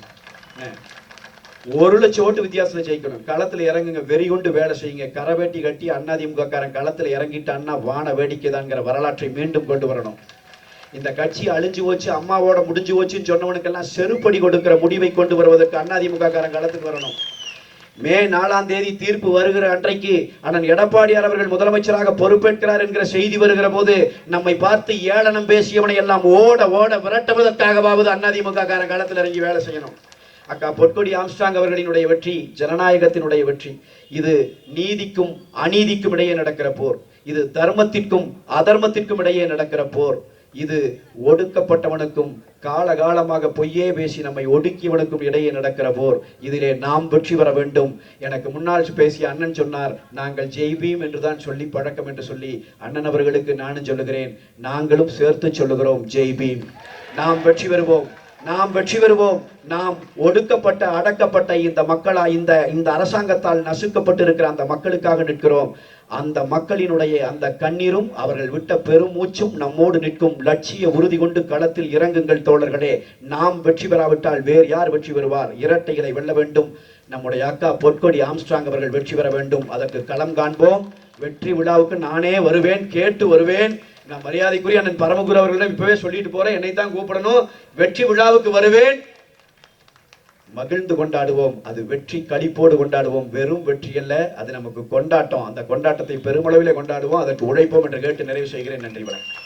1 லட்சம் ஓட்டு வித்தியாசத்துல ஜெயிக்கணும். களத்துல இறங்குங்க, வெறி கொண்டு வேலை செய்யுங்க. கரவேட்டி கட்டி அதிமுக காரன் களத்துல இறங்கிட்டான்னா வான வேடிக்கைதான்ங்கிற வரலாற்றை மீண்டும் கொண்டு வரணும். இந்த கட்சி அழிஞ்சு போச்சு, அம்மாவோட முடிஞ்சு போச்சுன்னு சொன்னவனுக்கெல்லாம் செருப்படி கொடுக்கிற முடிவை கொண்டு வருவதற்கு அதிமுக காரன் களத்துக்கு வரணும். மே 4ஆம் தேதி தீர்ப்பு வருகிற அன்றைக்கு அண்ணன் எடப்பாடியார் அவர்கள் முதலமைச்சராக பொறுப்பேற்கிறார் என்கிற செய்தி வருகிற போது நம்மை பார்த்து ஏளனம் பேசியவனை எல்லாம் ஓட ஓட விரட்டுவதற்காகவாவது அதிமுக காரன் களத்தில் இறங்கி வேலை செய்யணும். அக்கா பொற்கொடி ஆம்ஸ்ட்ராங் அவர்களினுடைய வெற்றி ஜனநாயகத்தினுடைய வெற்றி. இது நீதிக்கும் அநீதிக்கும் இடையே நடக்கிற போர். இது தர்மத்திற்கும் அதர்மத்திற்கும் இடையே நடக்கிற போர். இது ஒடுக்கப்பட்டவனுக்கும் காலகாலமாக பொய்யே பேசி நம்மை ஒடுக்கியவனுக்கும் இடையே நடக்கிற போர். இதிலே நாம் வெற்றி பெற வேண்டும். எனக்கு முன்னால் பேசிய அண்ணன் சொன்னார், நாங்கள் ஜெய்பீம் என்றுதான் சொல்லி பழக்கம் என்று சொல்லி. அண்ணன் அவர்களுக்கு நானும் சொல்லுகிறேன், நாங்களும் சேர்த்து சொல்லுகிறோம், ஜெய்பீம். நாம் வெற்றி பெறுவோம், நாம் வெற்றி பெறுவோம். நாம் ஒடுக்கப்பட்ட அடக்கப்பட்ட இந்த மக்களா இந்த அரசாங்கத்தால் நசுக்கப்பட்டு இருக்கிற அந்த மக்களுக்காக நிற்கிறோம். அந்த மக்களினுடைய அந்த கண்ணீரும் அவர்கள் விட்ட பெருமூச்சும் நம்மோடு நிற்கும். லட்சிய உறுதி கொண்டு களத்தில் இறங்குங்கள் தோழர்களே. நாம் வெற்றி பெறாவிட்டால் வேறு யார் வெற்றி பெறுவார்? இரட்டைகளை வெல்ல வேண்டும். நம்முடைய அக்கா பொற்கொடி ஆம்ஸ்ட்ராங் அவர்கள் வெற்றி பெற வேண்டும். அதற்கு களம் காண்போம். வெற்றி விழாவுக்கு நானே வருவேன், கேட்டு வருவேன். நான் மரியாதைக்குரிய அண்ணன் பரமகுரு அவர்களிடம் இப்பவே சொல்லிட்டு போறேன், என்னை தான் கூப்பிடணும். வெற்றி விழாவுக்கு வருவேன். மகிழ்ந்து கொண்டாடுவோம். அது வெற்றி களிப்போடு கொண்டாடுவோம். வெறும் வெற்றி அல்ல, அது நமக்கு கொண்டாட்டம். அந்த கொண்டாட்டத்தை பெருமளவிலே கொண்டாடுவோம். அதற்கு உழைப்போம் என்று கேட்டு நிறைவு செய்கிறேன். நன்றி, வணக்கம்.